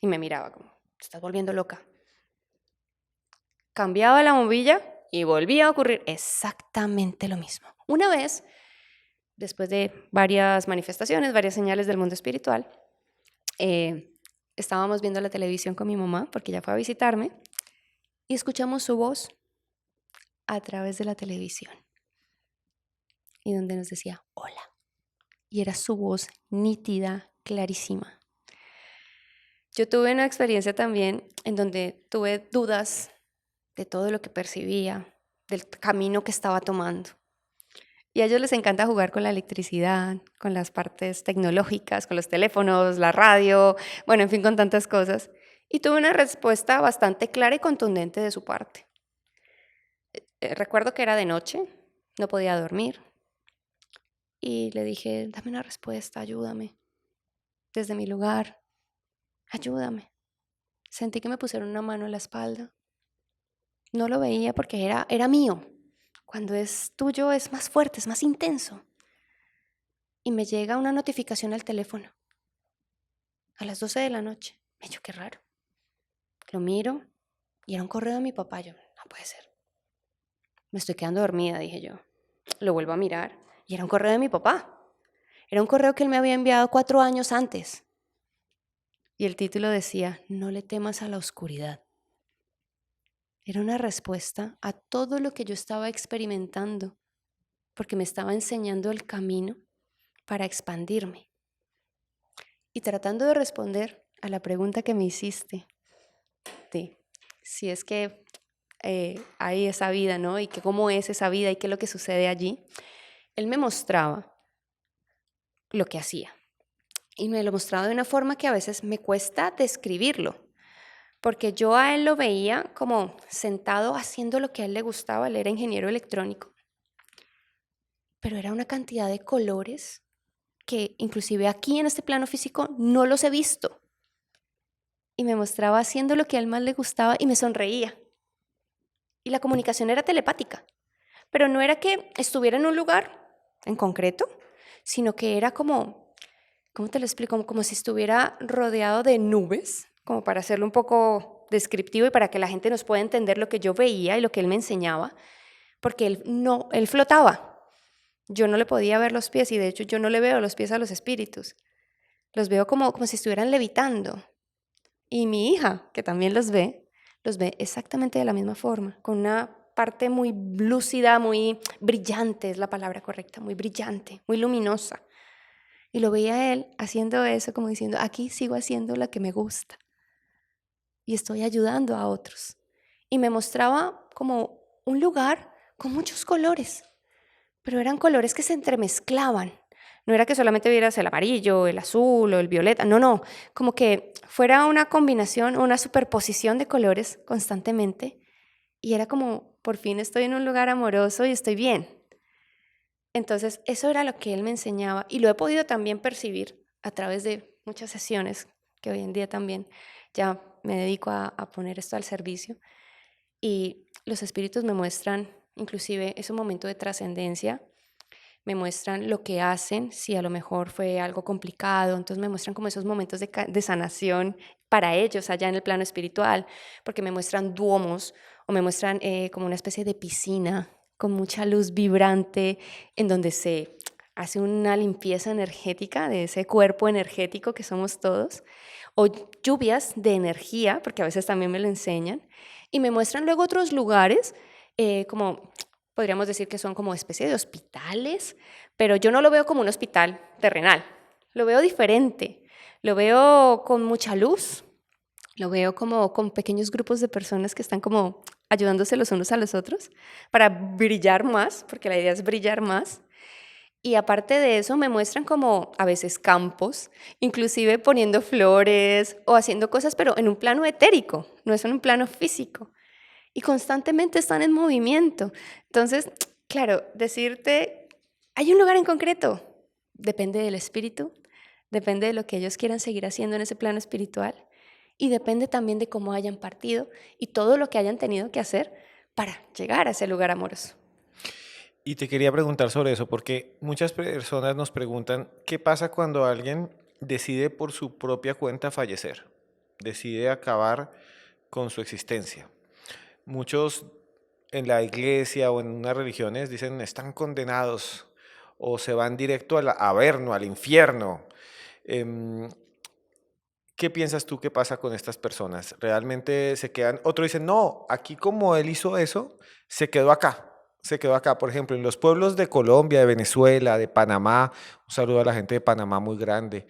Speaker 1: Y me miraba como, te estás volviendo loca. Cambiaba la bombilla y volvía a ocurrir exactamente lo mismo. Una vez, después de varias manifestaciones, varias señales del mundo espiritual, estábamos viendo la televisión con mi mamá, porque ella fue a visitarme, y escuchamos su voz a través de la televisión, y donde nos decía, hola. Y era su voz nítida, clarísima. Yo tuve una experiencia también en donde tuve dudas de todo lo que percibía, del camino que estaba tomando. Y a ellos les encanta jugar con la electricidad, con las partes tecnológicas, con los teléfonos, la radio, bueno, en fin, con tantas cosas. Y tuve una respuesta bastante clara y contundente de su parte. Recuerdo que era de noche, no podía dormir. Y le dije, dame una respuesta, ayúdame. Desde mi lugar, ayúdame. Sentí que me pusieron una mano en la espalda. No lo veía porque era mío. Cuando es tuyo es más fuerte, es más intenso. Y me llega una notificación al teléfono a las 12 de la noche. Me dijo, qué raro. Lo miro y era un correo de mi papá. Yo, no puede ser. Me estoy quedando dormida, dije yo. Lo vuelvo a mirar y era un correo de mi papá. Era un correo que él me había enviado 4 años antes. Y el título decía, no le temas a la oscuridad. Era una respuesta a todo lo que yo estaba experimentando, porque me estaba enseñando el camino para expandirme. Y tratando de responder a la pregunta que me hiciste, muerte, si es que hay esa vida, ¿no? Y que cómo es esa vida y qué es lo que sucede allí, él me mostraba lo que hacía. Y me lo mostraba de una forma que a veces me cuesta describirlo, porque yo a él lo veía como sentado haciendo lo que a él le gustaba. Él era ingeniero electrónico, pero era una cantidad de colores que inclusive aquí en este plano físico no los he visto. Y me mostraba haciendo lo que a él más le gustaba y me sonreía. Y la comunicación era telepática, pero no era que estuviera en un lugar en concreto, sino que era como, ¿cómo te lo explico? Como si estuviera rodeado de nubes, como para hacerlo un poco descriptivo y para que la gente nos pueda entender lo que yo veía y lo que él me enseñaba, porque él flotaba. Yo no le podía ver los pies y de hecho yo no le veo los pies a los espíritus. Los veo como si estuvieran levitando. Y mi hija, que también los ve exactamente de la misma forma, con una parte muy lúcida, muy brillante, es la palabra correcta, muy brillante, muy luminosa. Y lo veía a él haciendo eso, como diciendo, aquí sigo haciendo lo que me gusta y estoy ayudando a otros. Y me mostraba como un lugar con muchos colores, pero eran colores que se entremezclaban. No era que solamente vieras el amarillo, el azul o el violeta, no, como que fuera una combinación, una superposición de colores constantemente y era como, por fin estoy en un lugar amoroso y estoy bien. Entonces, eso era lo que él me enseñaba y lo he podido también percibir a través de muchas sesiones que hoy en día también ya me dedico a poner esto al servicio y los espíritus me muestran inclusive ese momento de trascendencia, me muestran lo que hacen, si a lo mejor fue algo complicado, entonces me muestran como esos momentos de sanación para ellos allá en el plano espiritual, porque me muestran duomos o me muestran como una especie de piscina con mucha luz vibrante en donde se hace una limpieza energética de ese cuerpo energético que somos todos, o lluvias de energía, porque a veces también me lo enseñan, y me muestran luego otros lugares como podríamos decir que son como especie de hospitales, pero yo no lo veo como un hospital terrenal, lo veo diferente, lo veo con mucha luz, lo veo como con pequeños grupos de personas que están como ayudándose los unos a los otros para brillar más, porque la idea es brillar más. Y aparte de eso me muestran como a veces campos, inclusive poniendo flores o haciendo cosas, pero en un plano etérico, no es en un plano físico y constantemente están en movimiento. Entonces, claro, decirte, hay un lugar en concreto, depende del espíritu, depende de lo que ellos quieran seguir haciendo en ese plano espiritual y depende también de cómo hayan partido y todo lo que hayan tenido que hacer para llegar a ese lugar amoroso.
Speaker 2: Y te quería preguntar sobre eso, porque muchas personas nos preguntan, ¿qué pasa cuando alguien decide por su propia cuenta fallecer? Decide acabar con su existencia. Muchos en la iglesia o en unas religiones dicen están condenados o se van directo al averno, al infierno. Em, ¿Qué piensas tú que pasa con estas personas? ¿Realmente se quedan? Otros dicen, no, aquí como él hizo eso, se quedó acá. Se quedó acá, por ejemplo, en los pueblos de Colombia, de Venezuela, de Panamá. Un saludo a la gente de Panamá muy grande.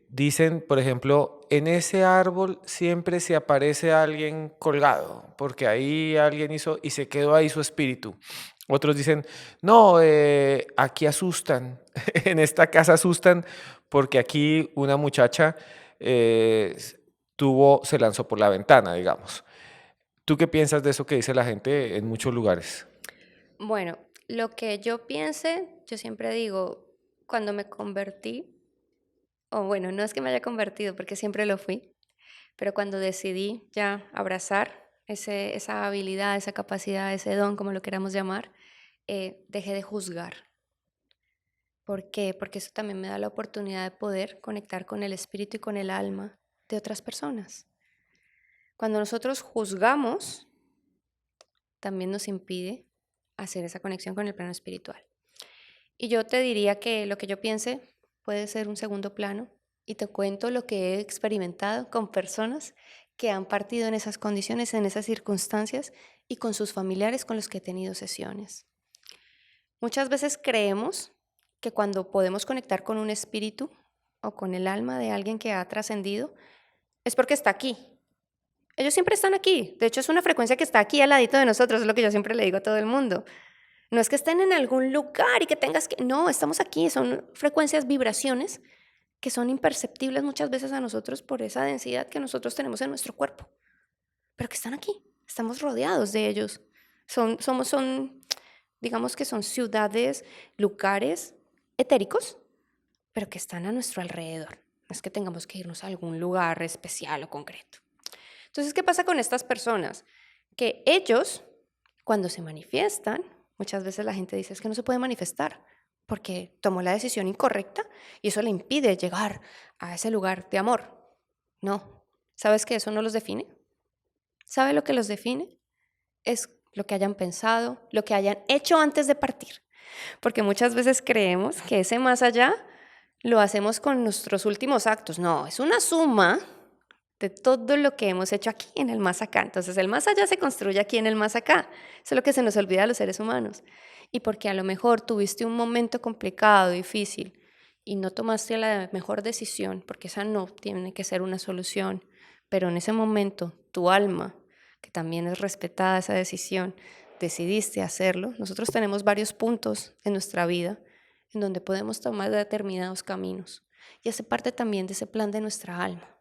Speaker 2: Dicen, por ejemplo, en ese árbol siempre se aparece alguien colgado, porque ahí alguien hizo y se quedó ahí su espíritu. Otros dicen, no, aquí asustan, en esta casa asustan porque aquí una muchacha se lanzó por la ventana, digamos. ¿Tú qué piensas de eso que dice la gente en muchos lugares?
Speaker 1: Bueno, lo que yo piense, yo siempre digo, cuando me convertí, o bueno, no es que me haya convertido porque siempre lo fui, pero cuando decidí ya abrazar esa habilidad, esa capacidad, ese don, como lo queramos llamar, dejé de juzgar. ¿Por qué? Porque eso también me da la oportunidad de poder conectar con el espíritu y con el alma de otras personas. Cuando nosotros juzgamos, también nos impide hacer esa conexión con el plano espiritual. Y yo te diría que lo que yo piense puede ser un segundo plano y te cuento lo que he experimentado con personas que han partido en esas condiciones, en esas circunstancias y con sus familiares con los que he tenido sesiones. Muchas veces creemos que cuando podemos conectar con un espíritu o con el alma de alguien que ha trascendido, es porque está aquí Ellos siempre están aquí. De hecho, es una frecuencia que está aquí al ladito de nosotros, es lo que yo siempre le digo a todo el mundo. No es que estén en algún lugar y que tengas que... No, estamos aquí. Son frecuencias, vibraciones que son imperceptibles muchas veces a nosotros por esa densidad que nosotros tenemos en nuestro cuerpo. Pero que están aquí. Estamos rodeados de ellos. Digamos que son ciudades, lugares etéricos, pero que están a nuestro alrededor. No es que tengamos que irnos a algún lugar especial o concreto. Entonces, ¿qué pasa con estas personas? Que ellos, cuando se manifiestan, muchas veces la gente dice es que no se puede manifestar porque tomó la decisión incorrecta y eso le impide llegar a ese lugar de amor. No, ¿sabes que eso no los define? ¿Sabe lo que los define? Es lo que hayan pensado, lo que hayan hecho antes de partir. Porque muchas veces creemos que ese más allá lo hacemos con nuestros últimos actos. No, es una suma de todo lo que hemos hecho aquí en el más acá. Entonces el más allá se construye aquí en el más acá. Eso es lo que se nos olvida a los seres humanos. Y porque a lo mejor tuviste un momento complicado, difícil, y no tomaste la mejor decisión, porque esa no tiene que ser una solución, pero en ese momento tu alma, que también es respetada esa decisión, decidiste hacerlo. Nosotros tenemos varios puntos en nuestra vida en donde podemos tomar determinados caminos. Y hace parte también de ese plan de nuestra alma.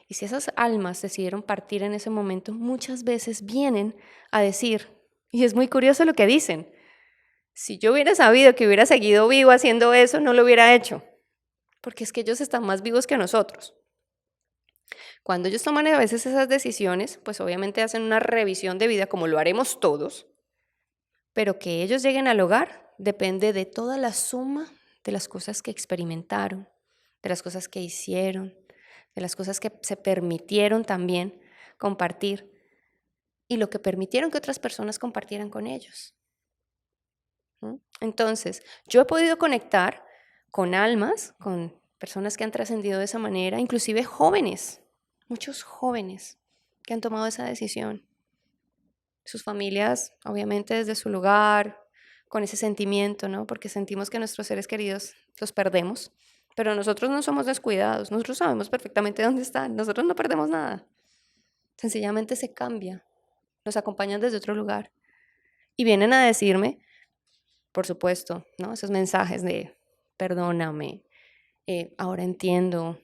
Speaker 1: Y si esas almas decidieron partir en ese momento, muchas veces vienen a decir, y es muy curioso lo que dicen, si yo hubiera sabido que hubiera seguido vivo haciendo eso, no lo hubiera hecho, porque es que ellos están más vivos que nosotros. Cuando ellos toman a veces esas decisiones, pues obviamente hacen una revisión de vida como lo haremos todos, pero que ellos lleguen al hogar depende de toda la suma de las cosas que experimentaron, de las cosas que hicieron, de las cosas que se permitieron también compartir y lo que permitieron que otras personas compartieran con ellos. Entonces, yo he podido conectar con almas, con personas que han trascendido de esa manera, inclusive jóvenes, muchos jóvenes que han tomado esa decisión. Sus familias, obviamente desde su lugar, con ese sentimiento, ¿no? Porque sentimos que nuestros seres queridos los perdemos, pero nosotros no somos descuidados, nosotros sabemos perfectamente dónde están, nosotros no perdemos nada. Sencillamente se cambia, nos acompañan desde otro lugar y vienen a decirme, por supuesto, ¿no? Esos mensajes de perdóname, ahora entiendo,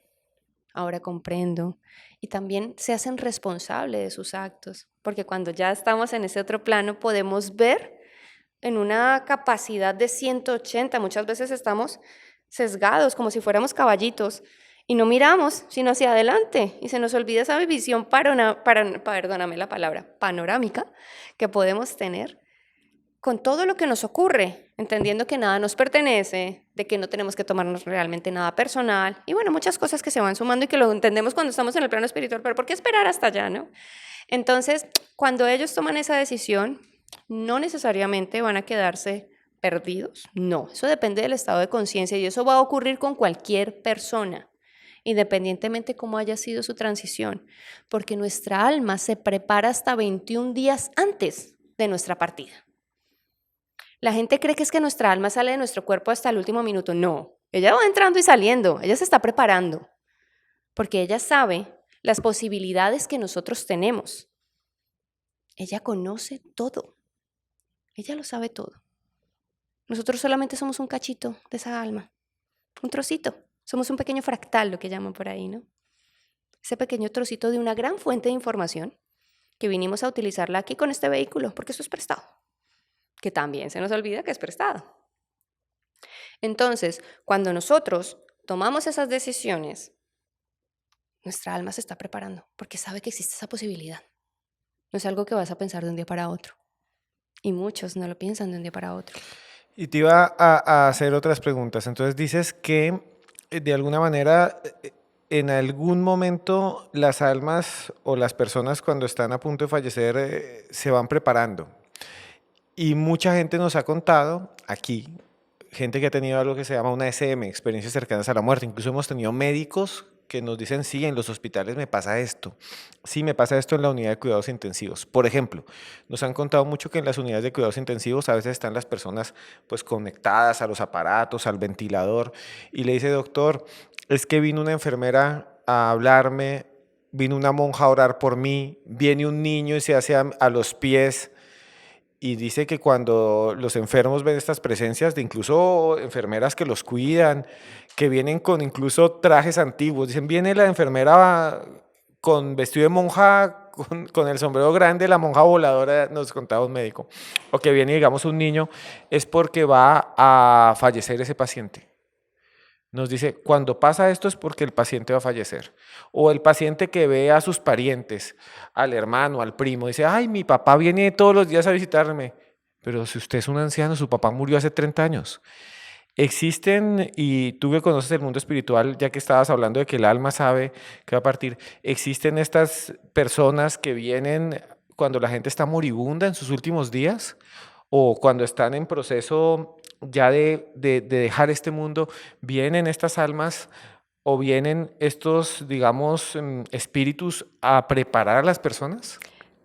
Speaker 1: ahora comprendo. Y también se hacen responsables de sus actos, porque cuando ya estamos en ese otro plano podemos ver en una capacidad de 180. Muchas veces estamos sesgados, como si fuéramos caballitos, y no miramos sino hacia adelante, y se nos olvida esa visión perdóname la palabra, panorámica que podemos tener con todo lo que nos ocurre, entendiendo que nada nos pertenece, de que no tenemos que tomarnos realmente nada personal, y bueno, muchas cosas que se van sumando y que lo entendemos cuando estamos en el plano espiritual, pero ¿por qué esperar hasta allá, no? Entonces, cuando ellos toman esa decisión, no necesariamente van a quedarse perdidos, no, eso depende del estado de conciencia y eso va a ocurrir con cualquier persona, independientemente cómo haya sido su transición, porque nuestra alma se prepara hasta 21 días antes de nuestra partida. La gente cree que es que nuestra alma sale de nuestro cuerpo hasta el último minuto. No, ella va entrando y saliendo, ella se está preparando, porque ella sabe las posibilidades que nosotros tenemos. Ella conoce todo, ella lo sabe todo. Nosotros solamente somos un cachito de esa alma, un trocito, somos un pequeño fractal, lo que llaman por ahí, ¿no? Ese pequeño trocito de una gran fuente de información que vinimos a utilizarla aquí con este vehículo, porque eso es prestado, que también se nos olvida que es prestado. Entonces, cuando nosotros tomamos esas decisiones, nuestra alma se está preparando porque sabe que existe esa posibilidad. No es algo que vas a pensar de un día para otro. Y muchos no lo piensan de un día para otro.
Speaker 2: Y te iba a hacer otras preguntas. Entonces dices que de alguna manera en algún momento las almas o las personas cuando están a punto de fallecer se van preparando. Y mucha gente nos ha contado aquí, gente que ha tenido algo que se llama una SM, experiencias cercanas a la muerte. Incluso hemos tenido médicos que nos dicen, sí, en los hospitales me pasa esto. Sí, me pasa esto en la unidad de cuidados intensivos. Por ejemplo, nos han contado mucho que en las unidades de cuidados intensivos a veces están las personas pues conectadas a los aparatos, al ventilador, y le dice, doctor, es que vino una enfermera a hablarme vino una monja a orar por mí, viene un niño y se hace a los pies. Y dice que cuando los enfermos ven estas presencias de incluso enfermeras que los cuidan, que vienen con incluso trajes antiguos, dicen, viene la enfermera con vestido de monja, con el sombrero grande, la monja voladora, nos contaba un médico, o que viene, digamos, un niño, es porque va a fallecer ese paciente. Nos dice, cuando pasa esto es porque el paciente va a fallecer. O el paciente que ve a sus parientes, al hermano, al primo, dice, ay, mi papá viene todos los días a visitarme. Pero si usted es un anciano, su papá murió hace 30 años. Existen, y tú que conoces el mundo espiritual, ya que estabas hablando de que el alma sabe que va a partir, existen estas personas que vienen cuando la gente está moribunda en sus últimos días o cuando están en proceso ya de dejar este mundo, vienen estas almas o vienen estos, digamos, espíritus a preparar a las personas.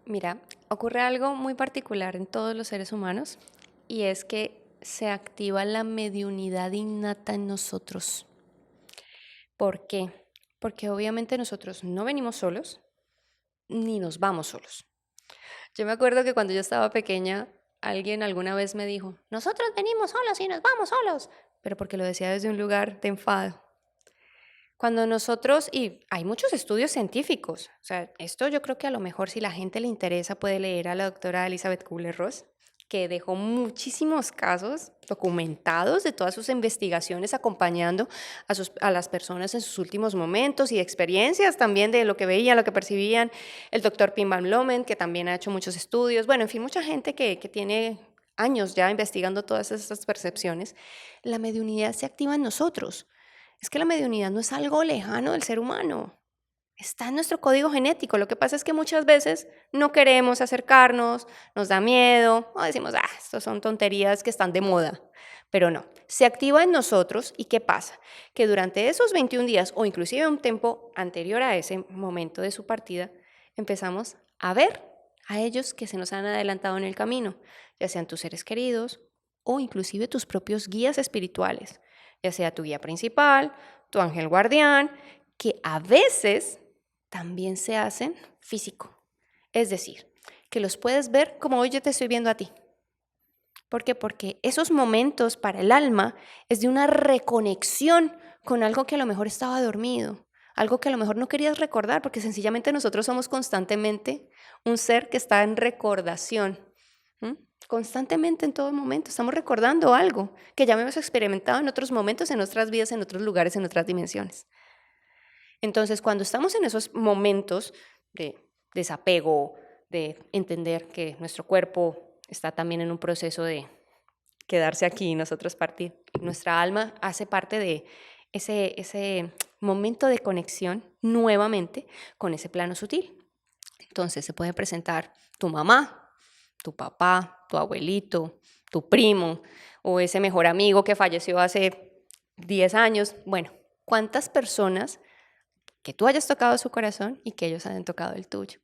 Speaker 1: Mira, ocurre algo muy particular en todos los seres humanos y es que se activa la mediunidad innata en nosotros. ¿Por qué? Porque obviamente nosotros no venimos solos ni nos vamos solos. Yo me acuerdo que cuando yo estaba pequeña, alguien alguna vez me dijo, nosotros venimos solos y nos vamos solos, pero porque lo decía desde un lugar de enfado. Cuando nosotros, y hay muchos estudios científicos, o sea, esto yo creo que a lo mejor si la gente le interesa puede leer a la doctora Elizabeth Kubler-Ross, que dejó muchísimos casos documentados de todas sus investigaciones acompañando a las personas en sus últimos momentos y experiencias también de lo que veían, lo que percibían. El doctor Pim Van Lomen, que también ha hecho muchos estudios. Bueno, en fin, mucha gente que tiene años ya investigando todas estas percepciones. La mediunidad se activa en nosotros. Es que la mediunidad no es algo lejano del ser humano. Está en nuestro código genético. Lo que pasa es que muchas veces no queremos acercarnos, nos da miedo, o decimos, estos son tonterías que están de moda. Pero no, se activa en nosotros y ¿qué pasa? Que durante esos 21 días o inclusive un tiempo anterior a ese momento de su partida, empezamos a ver a ellos que se nos han adelantado en el camino, ya sean tus seres queridos o inclusive tus propios guías espirituales, ya sea tu guía principal, tu ángel guardián, que a veces también se hacen físico. Es decir, que los puedes ver como hoy yo te estoy viendo a ti. ¿Por qué? Porque esos momentos para el alma es de una reconexión con algo que a lo mejor estaba dormido, algo que a lo mejor no querías recordar, porque sencillamente nosotros somos constantemente un ser que está en recordación. Constantemente en todo momento estamos recordando algo que ya hemos experimentado en otros momentos, en otras vidas, en otros lugares, en otras dimensiones. Entonces, cuando estamos en esos momentos de desapego, de entender que nuestro cuerpo está también en un proceso de quedarse aquí y nosotros partir, nuestra alma hace parte de ese momento de conexión nuevamente con ese plano sutil. Entonces se puede presentar tu mamá, tu papá, tu abuelito, tu primo o ese mejor amigo que falleció hace 10 años. Bueno, ¿cuántas personas que tú hayas tocado su corazón y que ellos hayan tocado el tuyo?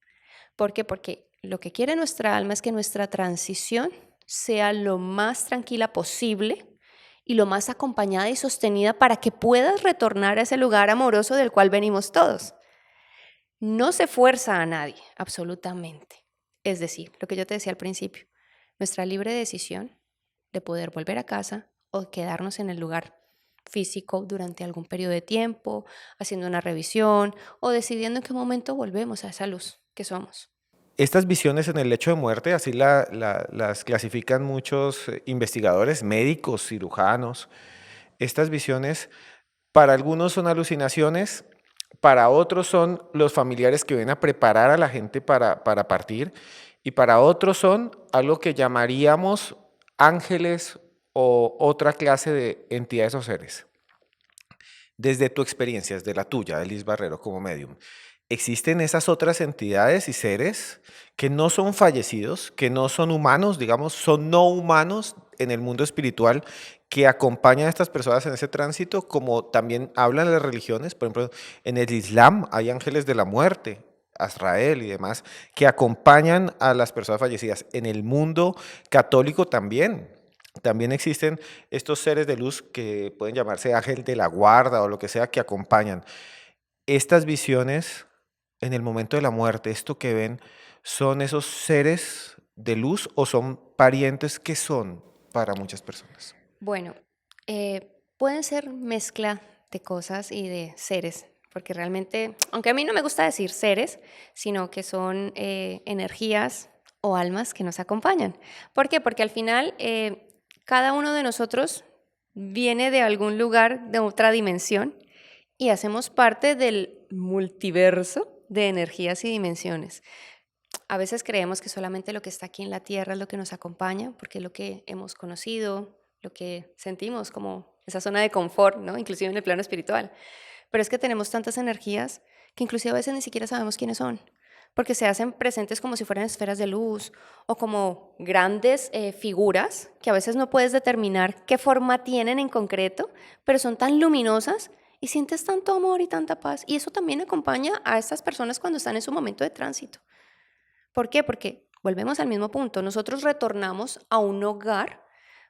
Speaker 1: ¿Por qué? Porque lo que quiere nuestra alma es que nuestra transición sea lo más tranquila posible y lo más acompañada y sostenida para que puedas retornar a ese lugar amoroso del cual venimos todos. No se fuerza a nadie, absolutamente. Es decir, lo que yo te decía al principio, nuestra libre decisión de poder volver a casa o quedarnos en el lugar físico durante algún periodo de tiempo, haciendo una revisión o decidiendo en qué momento volvemos a esa luz que somos.
Speaker 2: Estas visiones en el lecho de muerte, así las clasifican muchos investigadores, médicos, cirujanos. Estas visiones, para algunos son alucinaciones, para otros son los familiares que ven a preparar a la gente para partir, y para otros son algo que llamaríamos ángeles o otra clase de entidades o seres. Desde tu experiencia, desde la tuya, Elis Barrero, como medium, ¿existen esas otras entidades y seres que no son fallecidos, que no son humanos, digamos, son no humanos en el mundo espiritual, que acompañan a estas personas en ese tránsito, como también hablan las religiones? Por ejemplo, en el Islam hay ángeles de la muerte, Azrael y demás, que acompañan a las personas fallecidas. En el mundo católico también existen estos seres de luz que pueden llamarse ángel de la guarda o lo que sea, que acompañan. Estas visiones en el momento de la muerte, esto que ven, ¿son esos seres de luz o son parientes que son para muchas personas?
Speaker 1: Bueno, pueden ser mezcla de cosas y de seres, porque realmente, aunque a mí no me gusta decir seres, sino que son energías o almas que nos acompañan. ¿Por qué? Porque al final cada uno de nosotros viene de algún lugar, de otra dimensión, y hacemos parte del multiverso de energías y dimensiones. A veces creemos que solamente lo que está aquí en la tierra es lo que nos acompaña, porque es lo que hemos conocido, lo que sentimos como esa zona de confort, ¿no? Inclusive en el plano espiritual. Pero es que tenemos tantas energías que inclusive a veces ni siquiera sabemos quiénes son, porque se hacen presentes como si fueran esferas de luz o como grandes figuras que a veces no puedes determinar qué forma tienen en concreto, pero son tan luminosas y sientes tanto amor y tanta paz. Y eso también acompaña a estas personas cuando están en su momento de tránsito. ¿Por qué? Porque volvemos al mismo punto. Nosotros retornamos a un hogar,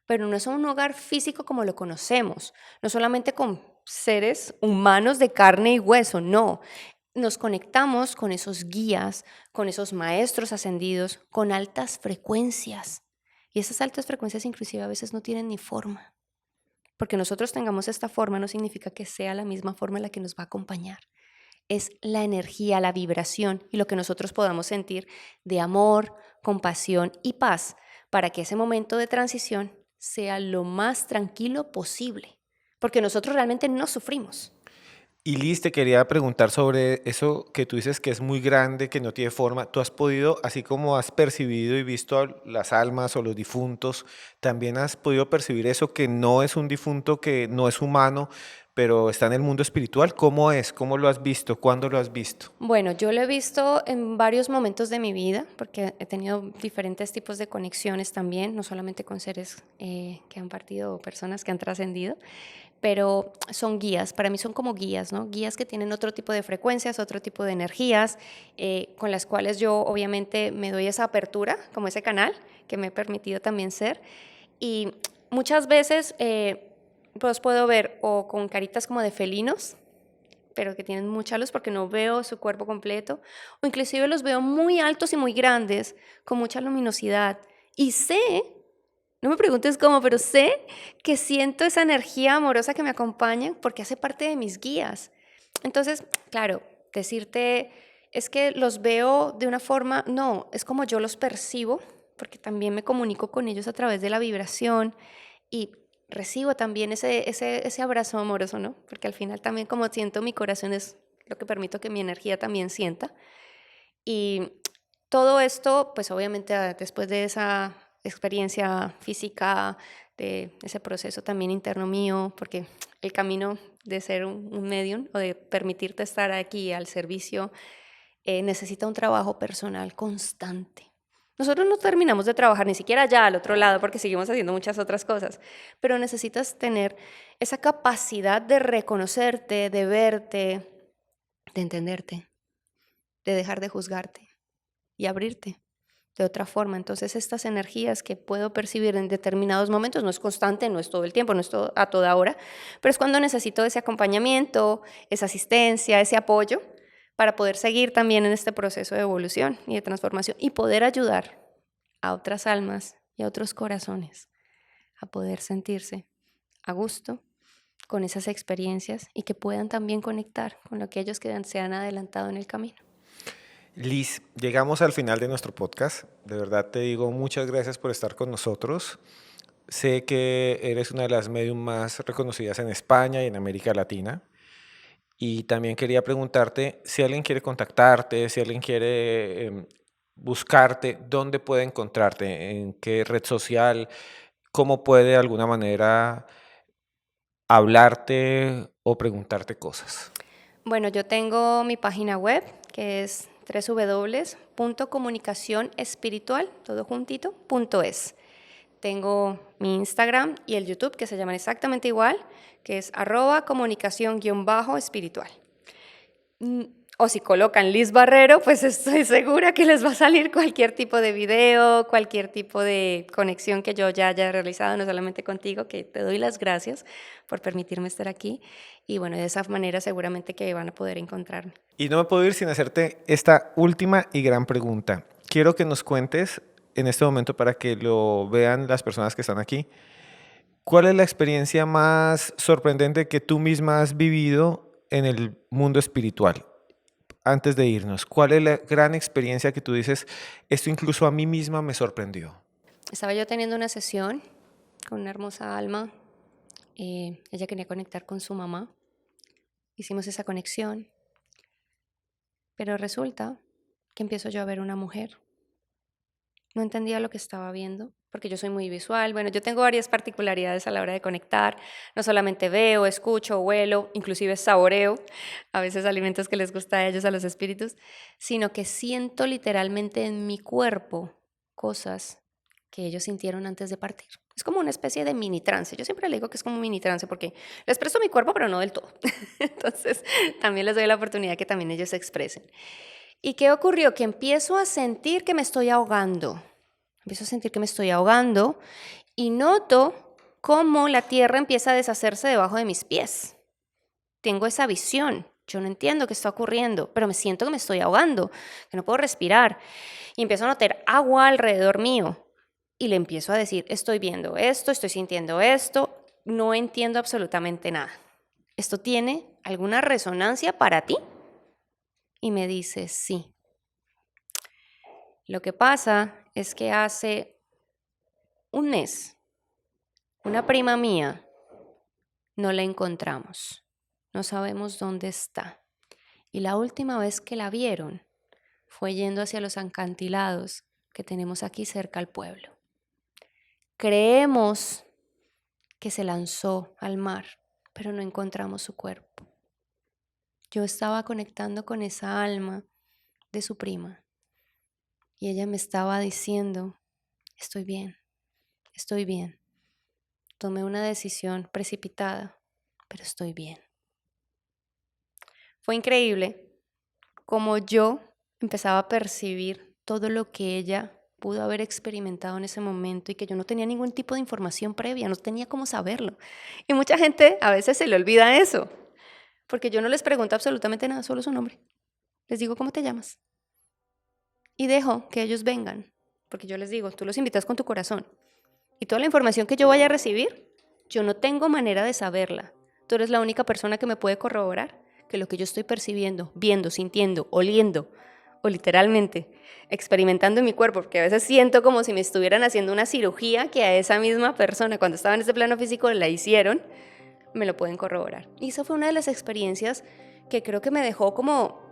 Speaker 1: pero no es un hogar físico como lo conocemos, no solamente con seres humanos de carne y hueso, no. Nos conectamos con esos guías, con esos maestros ascendidos, con altas frecuencias. Y esas altas frecuencias inclusive a veces no tienen ni forma. Porque nosotros tengamos esta forma no significa que sea la misma forma en la que nos va a acompañar. Es la energía, la vibración y lo que nosotros podamos sentir de amor, compasión y paz para que ese momento de transición sea lo más tranquilo posible, porque nosotros realmente no sufrimos.
Speaker 2: Y Liz, te quería preguntar sobre eso que tú dices que es muy grande, que no tiene forma. ¿Tú has podido, así como has percibido y visto las almas o los difuntos, también has podido percibir eso que no es un difunto, que no es humano, pero está en el mundo espiritual? ¿Cómo es? ¿Cómo lo has visto? ¿Cuándo lo has visto?
Speaker 1: Bueno, yo lo he visto en varios momentos de mi vida, porque he tenido diferentes tipos de conexiones también, no solamente con seres que han partido o personas que han trascendido, pero son guías, para mí son como guías, ¿no? Guías que tienen otro tipo de frecuencias, otro tipo de energías, con las cuales yo obviamente me doy esa apertura, como ese canal que me ha permitido también ser. Y muchas veces los puedo ver o con caritas como de felinos, pero que tienen mucha luz porque no veo su cuerpo completo, o inclusive los veo muy altos y muy grandes, con mucha luminosidad. Y sé, no me preguntes cómo, pero sé que siento esa energía amorosa que me acompaña porque hace parte de mis guías. Entonces, claro, decirte es que los veo de una forma, no, es como yo los percibo, porque también me comunico con ellos a través de la vibración y recibo también ese abrazo amoroso, ¿no? Porque al final también como siento mi corazón es lo que permito que mi energía también sienta. Y todo esto, pues obviamente después de esa experiencia física, de ese proceso también interno mío, porque el camino de ser un medium o de permitirte estar aquí al servicio necesita un trabajo personal constante. Nosotros no terminamos de trabajar ni siquiera allá al otro lado porque seguimos haciendo muchas otras cosas, pero necesitas tener esa capacidad de reconocerte, de verte, de entenderte, de dejar de juzgarte y abrirte de otra forma. Entonces estas energías que puedo percibir en determinados momentos, no es constante, no es todo el tiempo, no es a toda hora, pero es cuando necesito ese acompañamiento, esa asistencia, ese apoyo para poder seguir también en este proceso de evolución y de transformación y poder ayudar a otras almas y a otros corazones a poder sentirse a gusto con esas experiencias y que puedan también conectar con aquellos que se han adelantado en el camino.
Speaker 2: Liz, llegamos al final de nuestro podcast. De verdad te digo muchas gracias por estar con nosotros. Sé que eres una de las medium más reconocidas en España y en América Latina. Y también quería preguntarte si alguien quiere contactarte, si alguien quiere buscarte, ¿dónde puede encontrarte? ¿En qué red social? ¿Cómo puede de alguna manera hablarte o preguntarte cosas?
Speaker 1: Bueno, yo tengo mi página web que es www.comunicacionespiritual, todo juntito, .es. Tengo mi Instagram y el YouTube que se llaman exactamente igual, que es @comunicación-espiritual. O si colocan Liz Barrero, pues estoy segura que les va a salir cualquier tipo de video, cualquier tipo de conexión que yo ya haya realizado, no solamente contigo, que te doy las gracias por permitirme estar aquí. Y bueno, de esa manera seguramente que van a poder encontrarme.
Speaker 2: Y no me puedo ir sin hacerte esta última y gran pregunta. Quiero que nos cuentes en este momento para que lo vean las personas que están aquí. ¿Cuál es la experiencia más sorprendente que tú misma has vivido en el mundo espiritual? Antes de irnos, ¿cuál es la gran experiencia que tú dices, esto incluso a mí misma me sorprendió?
Speaker 1: Estaba yo teniendo una sesión con una hermosa alma. Ella quería conectar con su mamá. Hicimos esa conexión. Pero resulta que empiezo yo a ver una mujer. No entendía lo que estaba viendo, porque yo soy muy visual. Bueno, yo tengo varias particularidades a la hora de conectar. No solamente veo, escucho, huelo, inclusive saboreo, a veces alimentos que les gusta a ellos, a los espíritus, sino que siento literalmente en mi cuerpo cosas que ellos sintieron antes de partir. Es como una especie de mini trance. Yo siempre le digo que es como un mini trance porque les presto mi cuerpo, pero no del todo. Entonces, también les doy la oportunidad que también ellos se expresen. ¿Y qué ocurrió? Que empiezo a sentir que me estoy ahogando. Empiezo a sentir que me estoy ahogando y noto cómo la tierra empieza a deshacerse debajo de mis pies. Tengo esa visión. Yo no entiendo qué está ocurriendo, pero me siento que me estoy ahogando, que no puedo respirar. Y empiezo a notar agua alrededor mío. Y le empiezo a decir, estoy viendo esto, estoy sintiendo esto, no entiendo absolutamente nada. ¿Esto tiene alguna resonancia para ti? Y me dice, sí. Lo que pasa es que hace un mes, una prima mía, no la encontramos. No sabemos dónde está. Y la última vez que la vieron fue yendo hacia los acantilados que tenemos aquí cerca al pueblo. Creemos que se lanzó al mar, pero no encontramos su cuerpo. Yo estaba conectando con esa alma de su prima y ella me estaba diciendo, estoy bien, estoy bien. Tomé una decisión precipitada, pero estoy bien. Fue increíble como yo empezaba a percibir todo lo que ella pudo haber experimentado en ese momento y que yo no tenía ningún tipo de información previa, no tenía cómo saberlo. Y mucha gente a veces se le olvida eso, porque yo no les pregunto absolutamente nada, solo su nombre. Les digo, ¿cómo te llamas? Y dejo que ellos vengan, porque yo les digo, tú los invitas con tu corazón. Y toda la información que yo vaya a recibir, yo no tengo manera de saberla. Tú eres la única persona que me puede corroborar que lo que yo estoy percibiendo, viendo, sintiendo, oliendo, o literalmente experimentando en mi cuerpo, porque a veces siento como si me estuvieran haciendo una cirugía que a esa misma persona, cuando estaba en este plano físico, la hicieron, me lo pueden corroborar. Y eso fue una de las experiencias que creo que me dejó como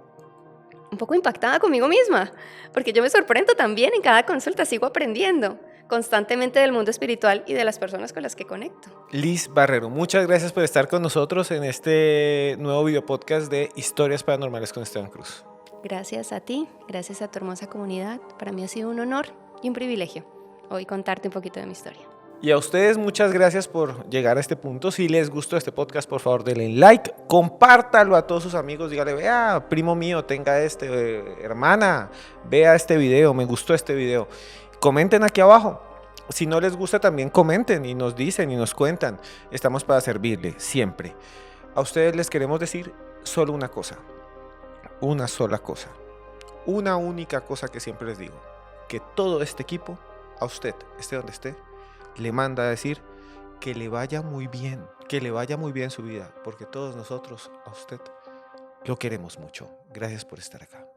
Speaker 1: un poco impactada conmigo misma, porque yo me sorprendo también en cada consulta, sigo aprendiendo constantemente del mundo espiritual y de las personas con las que conecto.
Speaker 2: Liz Barrero, muchas gracias por estar con nosotros en este nuevo video podcast de Historias Paranormales con Esteban Cruz.
Speaker 1: Gracias a ti, gracias a tu hermosa comunidad. Para mí ha sido un honor y un privilegio hoy contarte un poquito de mi historia.
Speaker 2: Y a ustedes muchas gracias por llegar a este punto. Si les gustó este podcast, por favor denle like, compártalo a todos sus amigos, dígale, vea, primo mío, tenga hermana, vea este video, me gustó este video. Comenten aquí abajo. Si no les gusta también comenten y nos dicen y nos cuentan. Estamos para servirle, siempre. A ustedes les queremos decir solo una cosa, una sola cosa, una única cosa que siempre les digo, que todo este equipo, a usted, esté donde esté, le manda a decir que le vaya muy bien su vida, porque todos nosotros a usted lo queremos mucho. Gracias por estar acá.